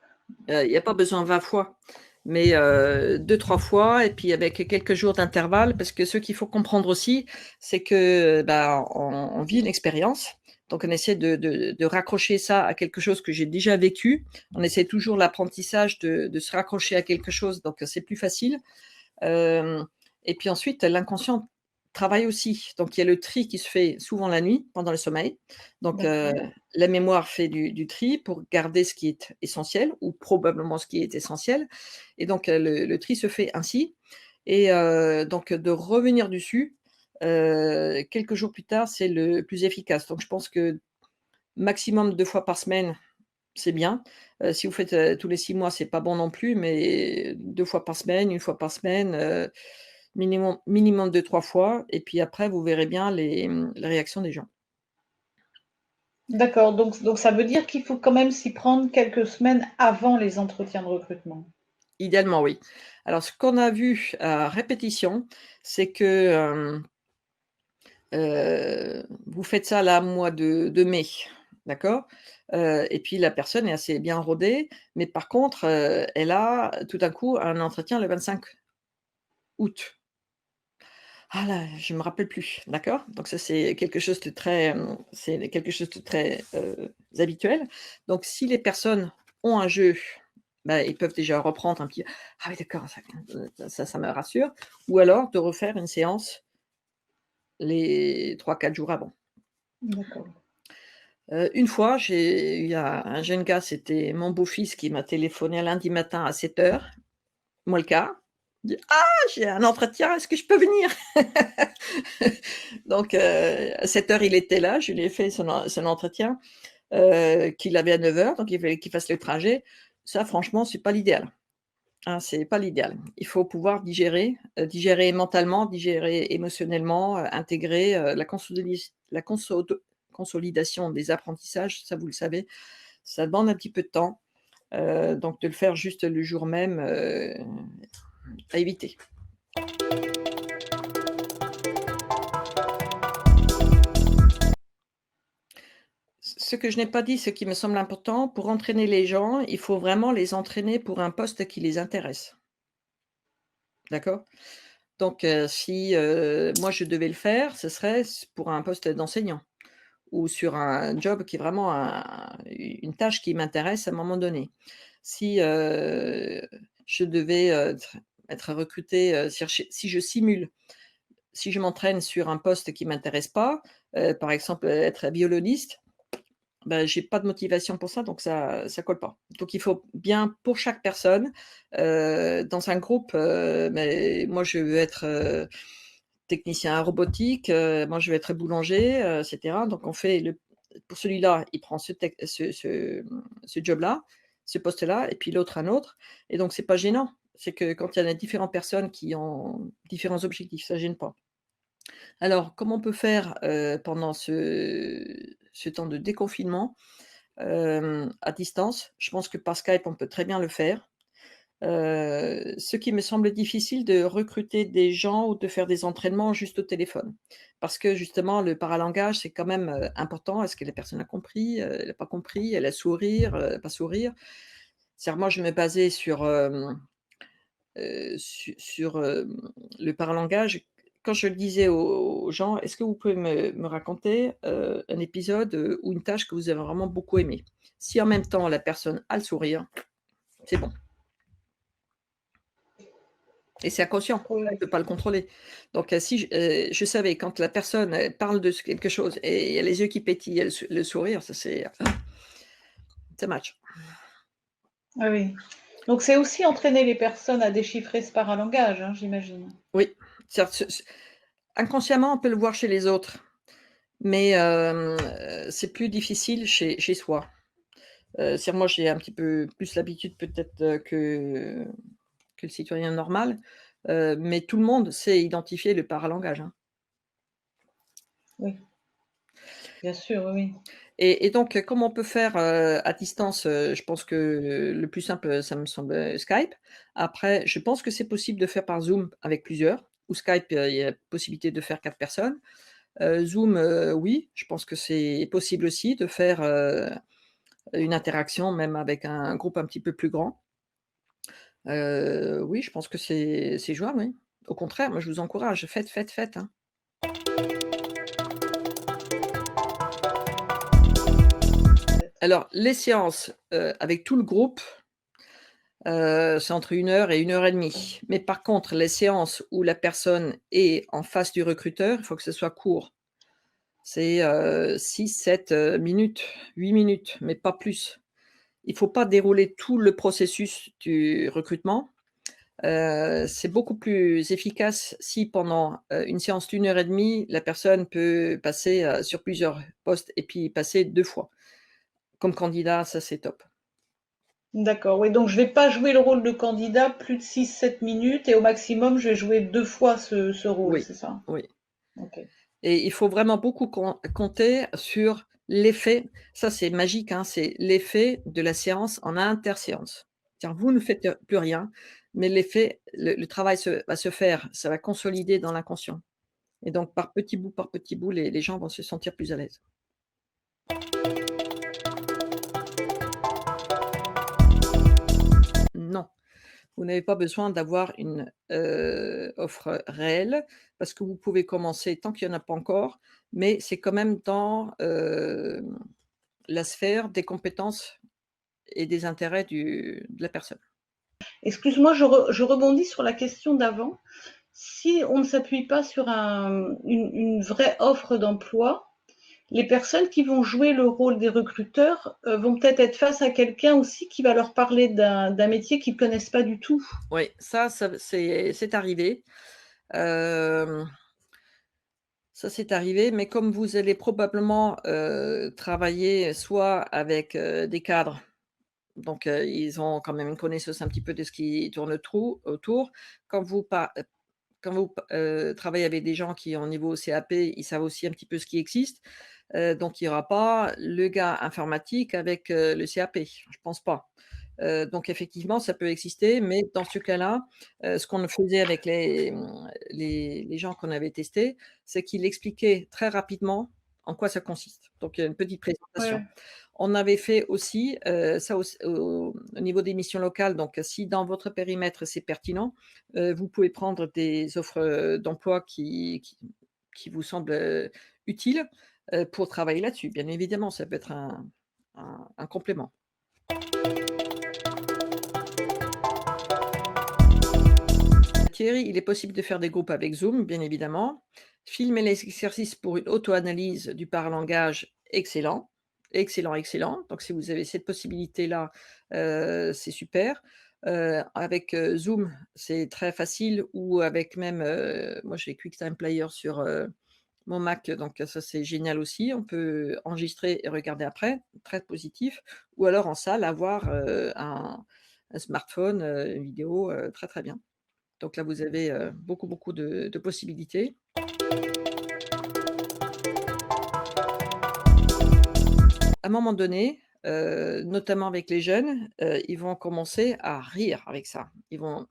Il y a pas besoin 20 fois, mais 2-3 fois et puis avec quelques jours d'intervalle parce que ce qu'il faut comprendre aussi, c'est que, bah, on vit une expérience, donc on essaie de raccrocher ça à quelque chose que j'ai déjà vécu. On essaie toujours l'apprentissage de se raccrocher à quelque chose, donc c'est plus facile. Hem et puis ensuite, l'inconscient travaille aussi. Donc il y a le tri qui se fait souvent la nuit, pendant le sommeil. Donc d'accord. la mémoire fait du tri pour garder ce qui est essentiel ou probablement ce qui est essentiel et donc le tri se fait ainsi et donc de revenir dessus, quelques jours plus tard, c'est le plus efficace. Donc je pense que maximum 2 fois par semaine, c'est bien. Si vous faites, tous les 6 mois, c'est pas bon non plus, mais 2 fois par semaine, 1 fois par semaine, minimum 2-3 fois et puis après vous verrez bien les réactions des gens. D'accord, donc ça veut dire qu'il faut quand même s'y prendre quelques semaines avant les entretiens de recrutement. Idéalement, oui. Alors ce qu'on a vu à répétition, c'est que, vous faites ça là, mois de mai, d'accord? Et puis la personne est assez bien rodée, mais par contre, elle a tout d'un coup un entretien le 25 août. Ah là, je me rappelle plus, d'accord? Donc ça, c'est quelque chose de très, habituel. Donc si les personnes ont un jeu, bah, ils peuvent déjà reprendre un petit: «Ah oui d'accord, ça me rassure» ou alors de refaire une séance les 3-4 jours avant. D'accord. Une fois, j'ai eu un jeune gars, c'était mon beau-fils qui m'a téléphoné un lundi matin à 7 heures, moi le quart. Il dit: «Ah, j'ai un entretien, est-ce que je peux venir?» Donc à 7 heures, il était là, je lui ai fait son entretien, qu'il avait à 9 heures, donc il fallait qu'il fasse le trajet. Ça franchement, c'est pas l'idéal, hein, c'est pas l'idéal. Il faut pouvoir digérer mentalement, digérer émotionnellement, intégrer, la consolidation des apprentissages, ça vous le savez, ça demande un petit peu de temps, donc de le faire juste le jour même, à éviter. Ce que je n'ai pas dit, ce qui me semble important, pour entraîner les gens, il faut vraiment les entraîner pour un poste qui les intéresse. D'accord? Donc si, moi je devais le faire, ce serait pour un poste d'enseignant ou sur un job qui est vraiment une tâche qui m'intéresse à un moment donné. Si, je devais, être recrutée, si je simule, si je m'entraîne sur un poste qui m'intéresse pas, par exemple, être violoniste, ben j'ai pas de motivation pour ça, donc ça colle pas. Donc il faut bien pour chaque personne, dans un groupe, mais moi je veux être, technicien robotique, moi je veux être boulanger, et cetera. Donc on fait le pour celui-là, il prend ce job-là, ce poste-là et puis l'autre un autre et donc c'est pas gênant. C'est que quand il y a différentes personnes qui ont différents objectifs, ça gêne pas. Alors comment on peut faire, pendant ce temps de déconfinement? À distance. Je pense que par Skype, on peut très bien le faire. Ce qui me semble difficile de recruter des gens ou de faire des entraînements juste au téléphone. Parce que justement le paralangage, c'est quand même, important. Est-ce que la personne a compris, elle a pas compris, elle a sourire, pas sourire? C'est-à-dire moi je me basais le paralangage. Quand je le disais aux gens: «Est-ce que vous pouvez me raconter, un épisode, ou une tâche que vous avez vraiment beaucoup aimé?» Si en même temps la personne a le sourire, c'est bon et c'est inconscient, on Oui. ne peut pas le contrôler. Donc si je savais quand la personne, elle parle de quelque chose et elle a les yeux qui pétillent, elle le sourire, ça ça match. Ah oui. Donc c'est aussi entraîner les personnes à déchiffrer ce paralangage, hein, j'imagine? Oui, c'est-à-dire inconsciemment, on peut le voir chez les autres, mais c'est plus difficile chez soi. C'est moi, j'ai un petit peu plus l'habitude peut-être, que le citoyen normal, mais tout le monde sait identifier le paralangage, hein. Oui, bien sûr, oui, oui. Et donc, comment on peut faire, à distance? Je pense que le plus simple, ça me semble, Skype. Après, je pense que c'est possible de faire par Zoom avec plusieurs ou Skype, il y a possibilité de faire 4 personnes. Zoom, oui, je pense que c'est possible aussi de faire, une interaction même avec un groupe un petit peu plus grand. Oui, je pense que c'est jouable, oui. Au contraire, moi je vous encourage, faites, faites, faites, hein. Alors les séances, avec tout le groupe, c'est entre 1 heure et 1 heure et demie. Mais par contre, les séances où la personne est en face du recruteur, il faut que ce soit court. C'est, 6-7, minutes, 8 minutes, mais pas plus. Il faut pas dérouler tout le processus du recrutement. C'est beaucoup plus efficace si pendant, une séance d'1 heure et demie, la personne peut passer, sur plusieurs postes et puis passer 2 fois. Comme candidat, ça c'est top. D'accord, oui, donc je vais pas jouer le rôle de candidat plus de 6-7 minutes et au maximum, je vais jouer 2 fois ce rôle, Oui, c'est ça? oui. OK. Et il faut vraiment beaucoup compter sur l'effet, ça c'est magique, hein, c'est l'effet de la séance en interséance. C'est-à-dire vous ne faites plus rien, mais l'effet, le travail va se faire, ça va consolider dans l'inconscient et donc par petit bout, les gens vont se sentir plus à l'aise. Non, vous n'avez pas besoin d'avoir une, offre réelle parce que vous pouvez commencer tant qu'il y en a pas encore, mais c'est quand même dans, la sphère des compétences et des intérêts de la personne. Excuse-moi, je rebondis sur la question d'avant. Si on ne s'appuie pas sur une vraie offre d'emploi, les personnes qui vont jouer le rôle des recruteurs, vont peut-être être face à quelqu'un aussi qui va leur parler d'un métier qu'ils ne connaissent pas du tout. Oui, ça c'est arrivé. Hem, Ça c'est arrivé, mais comme vous allez probablement, travailler soit avec, des cadres, donc ils ont quand même une connaissance un petit peu de ce qui tourne autour. Quand vous pa Quand vous travaillez avec des gens qui ont niveau CAP, ils savent aussi un petit peu ce qui existe, donc il y aura pas le gars informatique avec, le CAP, je pense pas. Donc effectivement, ça peut exister, mais dans ce cas-là, ce qu'on faisait avec les gens qu'on avait testés, c'est qu'il expliquait très rapidement, en quoi ça consiste. Donc il y a une petite présentation. Ouais. On avait fait aussi, ça auss au niveau des missions locales, donc si dans votre périmètre c'est pertinent, vous pouvez prendre des offres, d'emploi qui vous semblent, utiles, pour travailler là-dessus. Bien évidemment, ça peut être un complément. Thierry, il est possible de faire des groupes avec Zoom, bien évidemment. Filmer les exercices pour une auto-analyse du parlangage, excellent. Excellent, excellent. Donc si vous avez cette possibilité-là, c'est super. Avec, Zoom, c'est très facile ou avec même, moi j'ai QuickTime Player sur, mon Mac, donc ça c'est génial aussi. On peut enregistrer et regarder après, très positif. Ou alors en salle, avoir, un smartphone, une vidéo, très, très bien. Donc là, vous avez, beaucoup, beaucoup de possibilités. À un moment donné, notamment avec les jeunes, ils vont commencer à rire avec ça. Ils vont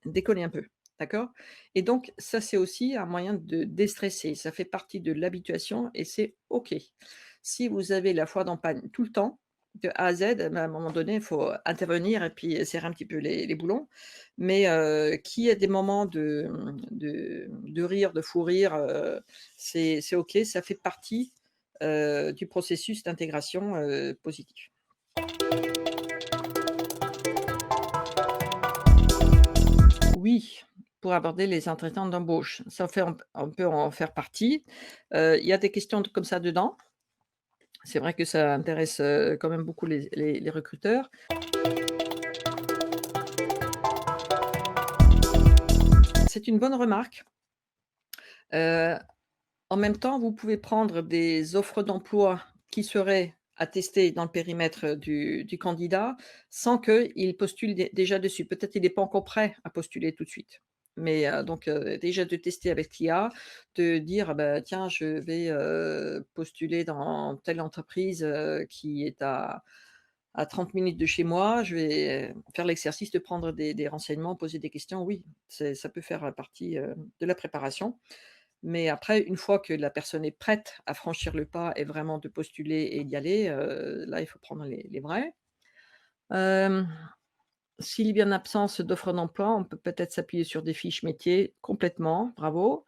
déconner un peu, d'accord? Et donc ça, c'est aussi un moyen de déstresser. Ça fait partie de l'habituation et c'est OK. Si vous avez la foi dans panne tout le temps, de A à Z, bah, à un moment donné, il faut intervenir et puis serrer un petit peu les boulons. Mais qu'il y ait des moments de rire, de fou rire, c'est OK. Ça fait partie, du processus d'intégration, positif. Oui, pour aborder les entretiens d'embauche. Ça fait on peut en faire partie. Il y a des questions comme ça dedans. C'est vrai que ça intéresse, quand même beaucoup les recruteurs. C'est une bonne remarque. Heu, En même temps, vous pouvez prendre des offres d'emploi qui seraient attestées dans le périmètre, du candidat, sans qu'il postule déjà dessus. Peut-être il n'est pas encore prêt à postuler tout de suite. Mais, donc, déjà de tester avec l'IA, de dire: «Ah bah, tiens, je vais, postuler dans telle entreprise, qui est à 30 minutes de chez moi. Je vais faire l'exercice de prendre des renseignements, poser des questions». Oui, ça peut faire, partie, de la préparation. Mais après, une fois que la personne est prête à franchir le pas et vraiment de postuler et d'y aller, là, il faut prendre les vrais. Hem, S'il y a une absence d'offre d'emploi, on peut peut-être s'appuyer sur des fiches métiers complètement, bravo.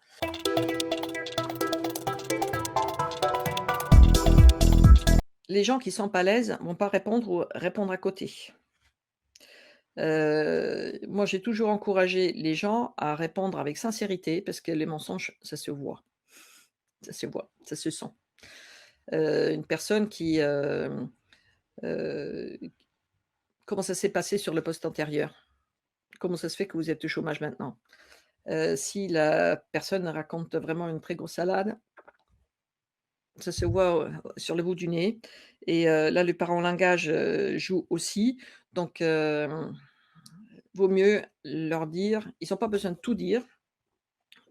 Les gens qui sont pas à l'aise vont pas répondre ou répondre à côté. Moi, j'ai toujours encouragé les gens à répondre avec sincérité parce que les mensonges, ça se voit, ça se voit, ça se sent. Une personne qui, heu comment ça s'est passé sur le poste antérieur? Comment ça se fait que vous êtes au chômage maintenant? Si la personne raconte vraiment une très grosse salade, ça se voit, sur le bout du nez et là, le parent-langage, joue aussi. Donc vaut mieux leur dire ils ont pas besoin de tout dire,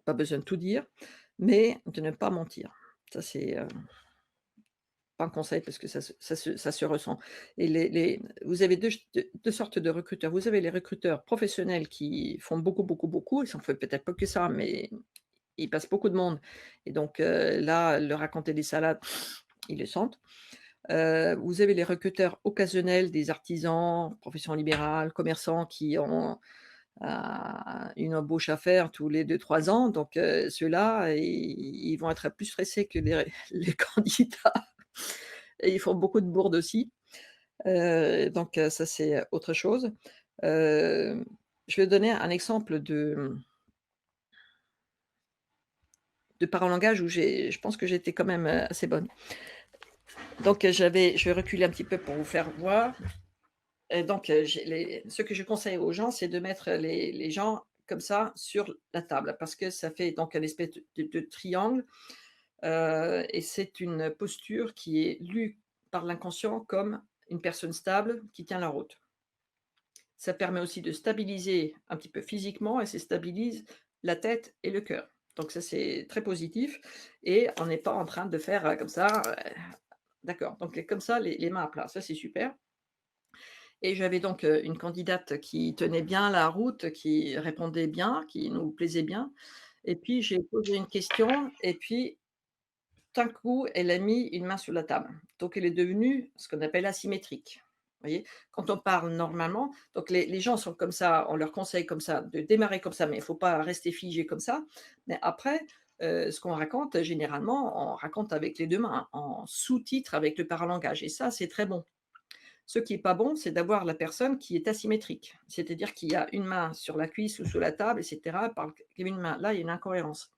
pas besoin de tout dire, mais de ne pas mentir. Ça, c'est, pas un conseil parce que ça se ressent et les vous avez 2 sortes de recruteurs. Vous avez les recruteurs professionnels qui font beaucoup, beaucoup, beaucoup, ils en font peut-être pas que ça, mais ils passent beaucoup de monde et donc là, leur raconter des salades, ils le sentent. Vous avez les recruteurs occasionnels, des artisans, professions libérales, commerçants qui ont, une embauche à faire tous les 2 3 ans donc ceux-là, ils vont être plus stressés que les candidats. Et ils font beaucoup de bourdes aussi, donc ça, c'est autre chose. Hem, je vais donner un exemple de parole-langage où je pense que j'étais quand même, assez bonne. Donc je vais reculer un petit peu pour vous faire voir et donc j'ai les ce que je conseille aux gens, c'est de mettre les gens comme ça sur la table parce que ça fait donc un espèce de triangle, et c'est une posture qui est lue par l'inconscient comme une personne stable qui tient la route. Ça permet aussi de stabiliser un petit peu physiquement et ça stabilise la tête et le cœur. Donc ça, c'est très positif et on n'est pas en train de faire, comme ça, d'accord. Donc comme ça, les mains à plat, ça c'est super et j'avais donc, une candidate qui tenait bien la route, qui répondait bien, qui nous plaisait bien et puis j'ai posé une question et puis d'un coup, elle a mis une main sur la table. Donc elle est devenue ce qu'on appelle asymétrique. Vous voyez? Quand on parle normalement, donc les gens sont comme ça, on leur conseille comme ça, de démarrer comme ça, mais il ne faut pas rester figé comme ça. Mais après, ce qu'on raconte, généralement, on raconte avec les 2 mains, en sous-titre avec le paralangage et ça, c'est très bon. Ce qui est pas bon, c'est d'avoir la personne qui est asymétrique. C'est-à-dire qu'il y a une main sur la cuisse ou sur la table et cetera, elle parle qu'une main. Là, il y a une incohérence.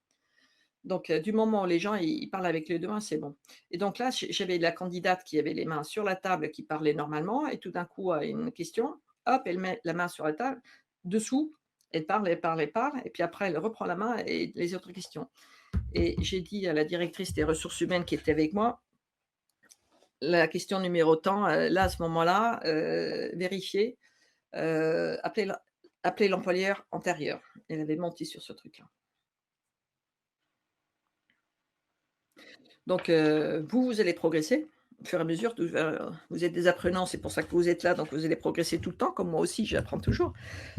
Donc, du moment où les gens ils parlent avec les 2 mains, c'est bon. Et donc là, j'avais la candidate qui avait les mains sur la table, qui parlait normalement et tout d'un coup, à une question, hop, elle met la main sur la table, dessous, elle parle, elle parle, elle parle et puis après elle reprend la main et les autres questions. Et j'ai dit à la directrice des ressources humaines qui était avec moi, la question numéro tant, là, à ce moment-là, vérifiez, appelez l'employeur antérieur. Elle avait menti sur ce truc-là. Donc, vous allez progresser au fur et à mesure, vous êtes des apprenants, c'est pour ça que vous êtes là, donc vous allez progresser tout le temps, comme moi aussi, j'apprends toujours.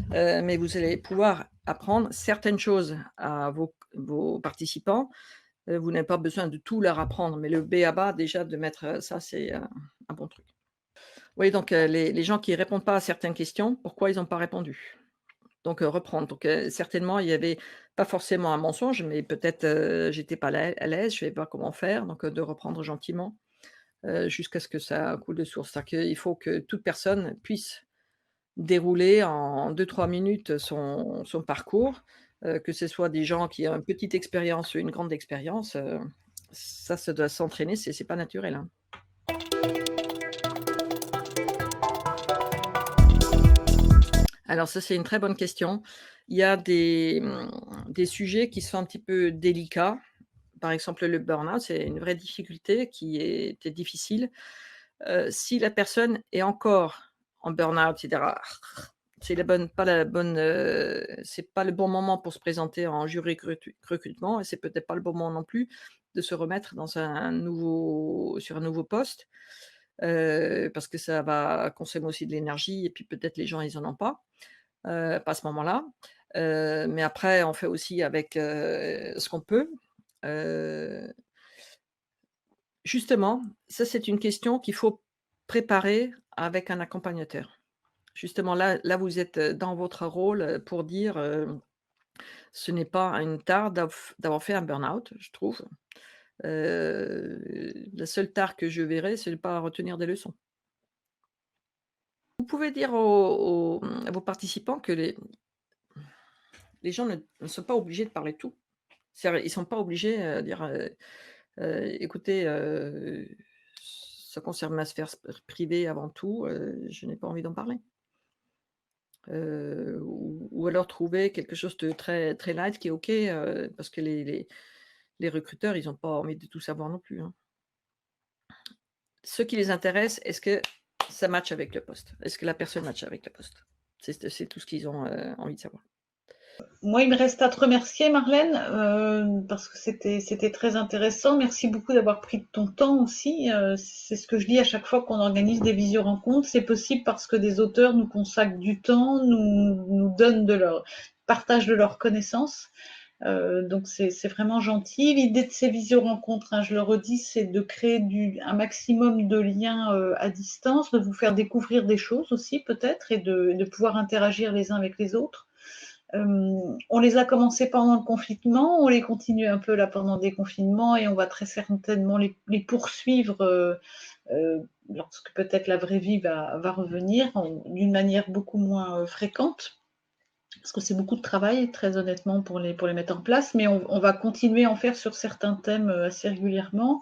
Mais vous allez pouvoir apprendre certaines choses à vos participants. Vous n'avez pas besoin de tout leur apprendre, mais le b.a-ba déjà de mettre, ça, c'est, un bon truc. Oui, donc, les gens qui répondent pas à certaines questions, pourquoi ils ont pas répondu? Donc, reprendre. Donc, certainement, il y avait pas forcément un mensonge, mais peut-être, j'étais pas à l'aise, je savais pas comment faire, donc, de reprendre gentiment, jusqu'à ce que ça coule de source. C'est-à-dire qu'il faut que toute personne puisse dérouler en 2-3 minutes son parcours, que ce soit des gens qui ont une petite expérience ou une grande expérience, ça doit s'entraîner, c'est pas naturel, hein. Alors ça, c'est une très bonne question. Il y a des sujets qui sont un petit peu délicats. Par exemple, le burn-out, c'est une vraie difficulté qui était difficile. Si la personne est encore en burn-out, c'est-à-dire, c'est la bonne, c'est pas le bon moment pour se présenter en jury recrutement et c'est peut-être pas le bon moment non plus de se remettre dans sur un nouveau poste, parce que ça va consommer aussi de l'énergie et puis peut-être les gens, ils en ont pas à ce moment-là. Mais après, on fait aussi avec, ce qu'on peut. Heu, Justement, ça, c'est une question qu'il faut préparer avec un accompagnateur. Justement, là, vous êtes, dans votre rôle, pour dire, ce n'est pas une tare d'avoir fait un burn-out, je trouve. La seule tare que je verrais, c'est de pas retenir des leçons. Vous pouvez dire à vos participants que les gens ne sont pas obligés de parler de tout. C'est-à-dire, ils sont pas obligés, de dire, «Écoutez, ça concerne ma sphère privée avant tout, je n'ai pas envie d'en parler». Ou alors trouver quelque chose de très très light qui est OK, parce que les recruteurs, ils ont pas envie de tout savoir non plus, hein. Ce qui les intéresse, est-ce que ça match avec le poste? Est-ce que la personne match avec le poste? C'est tout ce qu'ils ont, envie de savoir. Moi, il me reste à te remercier, Marlène, parce que c'était très intéressant. Merci beaucoup d'avoir pris ton temps aussi. C'est ce que je dis à chaque fois qu'on organise des visio-rencontres. C'est possible parce que des auteurs nous consacrent du temps, nous donnent partagent de leurs connaissances. Donc c'est vraiment gentil. L'idée de ces visio-rencontres, hein, je le redis, c'est de créer un maximum de liens à distance, de vous faire découvrir des choses aussi peut-être et de pouvoir interagir les uns avec les autres. On les a commencés pendant le confinement, on les continue un peu là pendant le déconfinement et on va très certainement les poursuivre lorsque peut-être la vraie vie va revenir d'une manière beaucoup moins fréquente. Parce que c'est beaucoup de travail, très honnêtement, pour les mettre en place, mais on va continuer à en faire sur certains thèmes assez régulièrement.